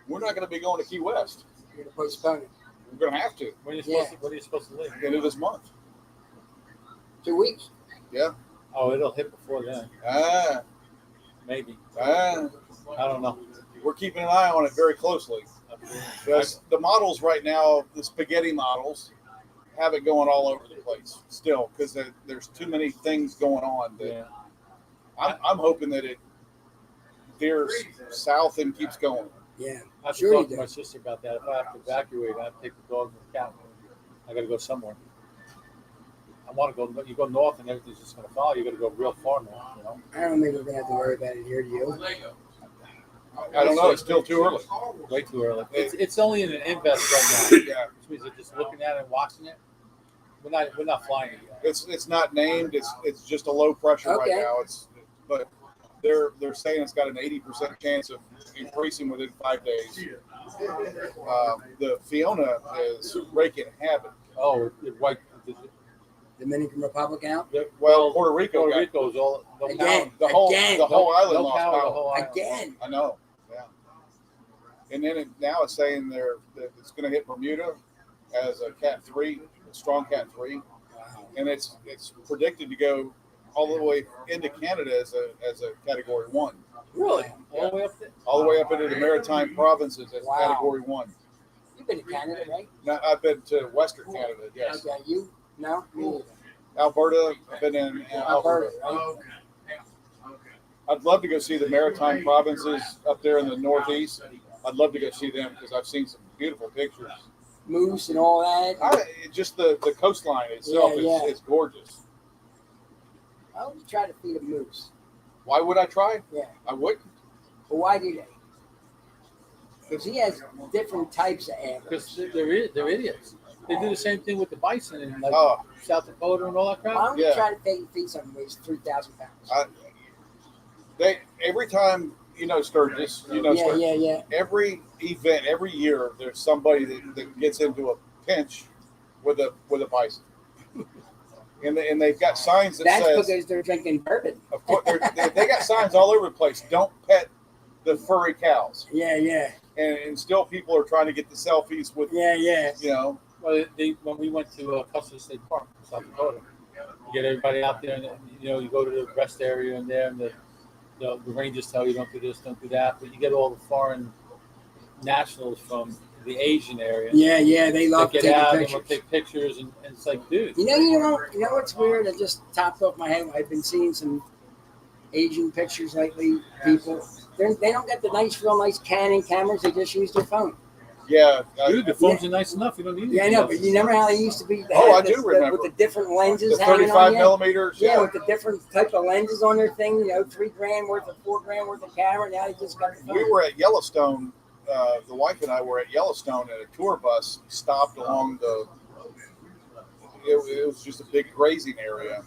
we're not going to be going to Key West. you're going to postpone it. We're going to have to When are you supposed to leave? end of this month. 2 weeks. Oh, it'll hit before then. Maybe. I don't know. We're keeping an eye on it very closely. Because the models right now, the spaghetti models, have it going all over the place still because there's too many things going on. That Yeah. I'm hoping that it veers south and keeps going. Yeah. I have to Sure you talk to do. my sister about that. If I have to evacuate, I have to take the dog and the cat. I got to go somewhere. I want to go. You go north, and everything's just going to follow. You got to go real far north. You know. I don't think we're going to have to worry about it here, do you? I don't know. It's still too early. Way too early. It's only in an invest right now, Yeah, which means they're just looking at it and watching it. We're not flying it yet. it's not named. It's just a low pressure Okay. right now. But they're saying it's got an 80% chance of increasing within 5 days. The Fiona is wreaking havoc. Oh, it wiped. Dominican Republic out? Well, Puerto Rico Puerto got Rico's all no Again. the whole island no lost power. power. The whole island. Again. I know. Yeah. And then now it's saying that it's going to hit Bermuda as a Cat 3, a strong Cat 3, Wow. and it's predicted to go all the way into Canada as a Category 1, Really? Yeah. All the way up there? all the way up into the Maritime provinces as Wow. Category 1. You've been to Canada, right? Now I've been to Western Canada, yes. Okay, you? No? Me neither. Alberta, I've been in Alberta, Alberta. right? I'd love to go see the Maritime provinces up there in the Northeast. I'd love to go see them because I've seen some beautiful pictures. Moose and all that. Just the coastline itself Yeah. is gorgeous. Why would you try to feed a moose? Why would I try? Yeah. I wouldn't. But why do they? Because he has different types of Because antlers. they're idiots. They do the same thing with the bison in like Oh. South Dakota and all that crap. Why don't we Yeah. try to feed something that weighs 3,000 pounds? They every time Sturgis, Yeah, Sturgis, yeah, yeah. every event, every year, there's somebody that gets into a pinch with a bison, and they've got signs that That's says, because they're drinking bourbon. of course, they got signs all over the place. Don't pet the furry cows, Yeah, yeah, and still people are trying to get the selfies with, yeah, yeah. Well, when we went to Custer State Park, South Dakota, you get everybody out there, and you go to the rest area in there, and the rangers tell you don't do this, don't do that, but you get all the foreign nationals from the Asian area. Yeah, yeah, they love They get taking out and pictures. we'll take pictures, and it's like, dude. You know what's weird? I just topped off my head. I've been seeing some Asian pictures lately. People, they don't get the real nice Canon cameras. They just use their phone. yeah. Dude, the phones are nice enough. You don't need Yeah, I anything know, else. but you remember how they used to be? They Oh, had I do remember. with the different lenses The hanging 35 on you. millimeters. Yeah, with the different type of lenses on their thing. $3,000 worth of $4,000 worth of camera. Now they just got the phone. We were at Yellowstone. The wife and I were at Yellowstone, and a tour bus stopped along the. It was just a big grazing area,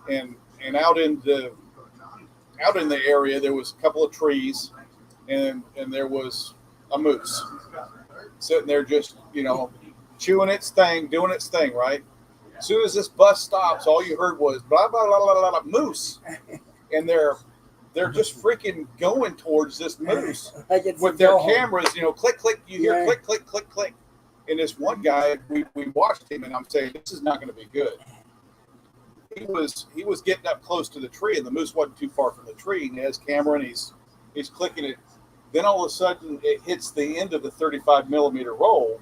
and out in the area there was a couple of trees, and there was a moose sitting there just chewing its thing, doing its thing. Right. As soon as this bus stops, all you heard was blah blah blah blah blah, blah moose, and they're just freaking going towards this moose Like it's with a their go home. cameras, click, click, you hear Yeah. click, click, click, click. And this one guy, we watched him, and I'm saying, this is not going to be good. He was getting up close to the tree, and the moose wasn't too far from the tree, and he has camera, and he's clicking it. Then all of a sudden, it hits the end of the 35 millimeter roll,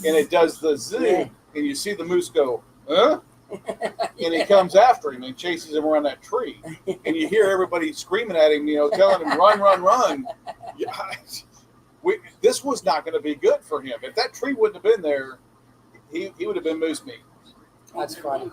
and it does the zoom, Yeah. and you see the moose go, huh? And he comes after him and chases him around that tree. And you hear everybody screaming at him, telling him, run, run, run. Yeah, this was not going to be good for him. If that tree wouldn't have been there, he would have been moose meat. That's funny.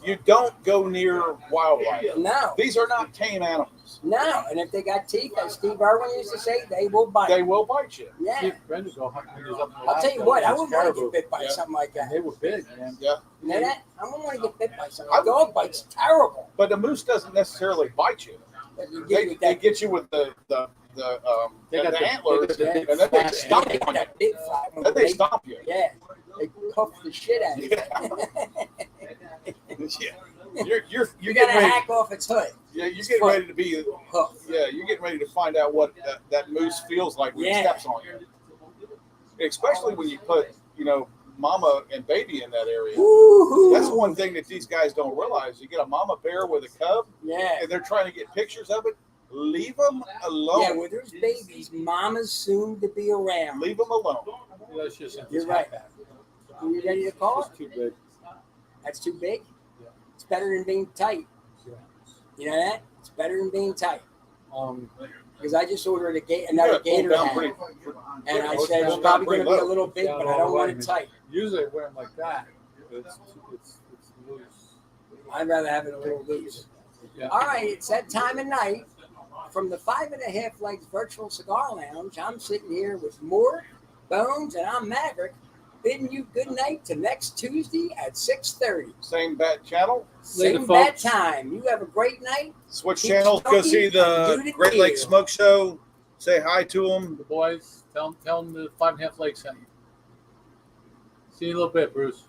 You don't go near wildlife. No, These are not tame animals. no. And if they got teeth, as Steve Irwin used to say, they will bite. They will bite you. Yeah. See, Brenda go hunt when he was up in I'll tell you Alaska, what, I those wouldn't want to caribou. get bit by Yeah. something like that. They were big, man. Yeah. You know that? I wouldn't want to get bit by something. A dog bite's terrible. But the moose doesn't necessarily bite you. But you They, get with they that, get you with the They got the- antlers, they got the and then they fat stomp they on got you. that big flat one. Then they stomp you. Yeah, they cuff the shit out of you. Yeah. You're You getting gotta ready. hack off its hood. Yeah, you're getting ready to be. Hoof. Yeah, you're getting ready to find out what that moose feels like when Yeah. he steps on you. Especially when you put, mama and baby in that area. Woo-hoo. That's one thing that these guys don't realize. You get a mama bear with a cub, Yeah. and they're trying to get pictures of it. Leave them alone. Yeah, when there's babies, mama's soon to be around. Leave them alone. That's just You're right. Are you ready to call it? It's too big. That's too big? Yeah. It's better than being tight. Yeah. You know that? It's better than being tight. Um, Because I just ordered another Yeah, gator pull down hat. pretty- And I pull said down it's probably pretty going to be a low. little big, Down but all I don't the want way. it tight. Usually I wear them like that. It's loose. I'd rather have it a little loose. Yeah. All right, it's that time of night. From the 5.5 Legs Virtual Cigar Lounge, I'm sitting here with Mort, Bones, and I'm Maverick, bidding you good night to next Tuesday at 6:30. Same bat channel. Later, Same bad folks. time. You have a great night. Switch Keep channels. Go smoking see and the do the Great Lakes deal. Smoke Show. Say hi to them. The boys, tell them the 5.5 Lakes sent you. See you in a little bit, Bruce.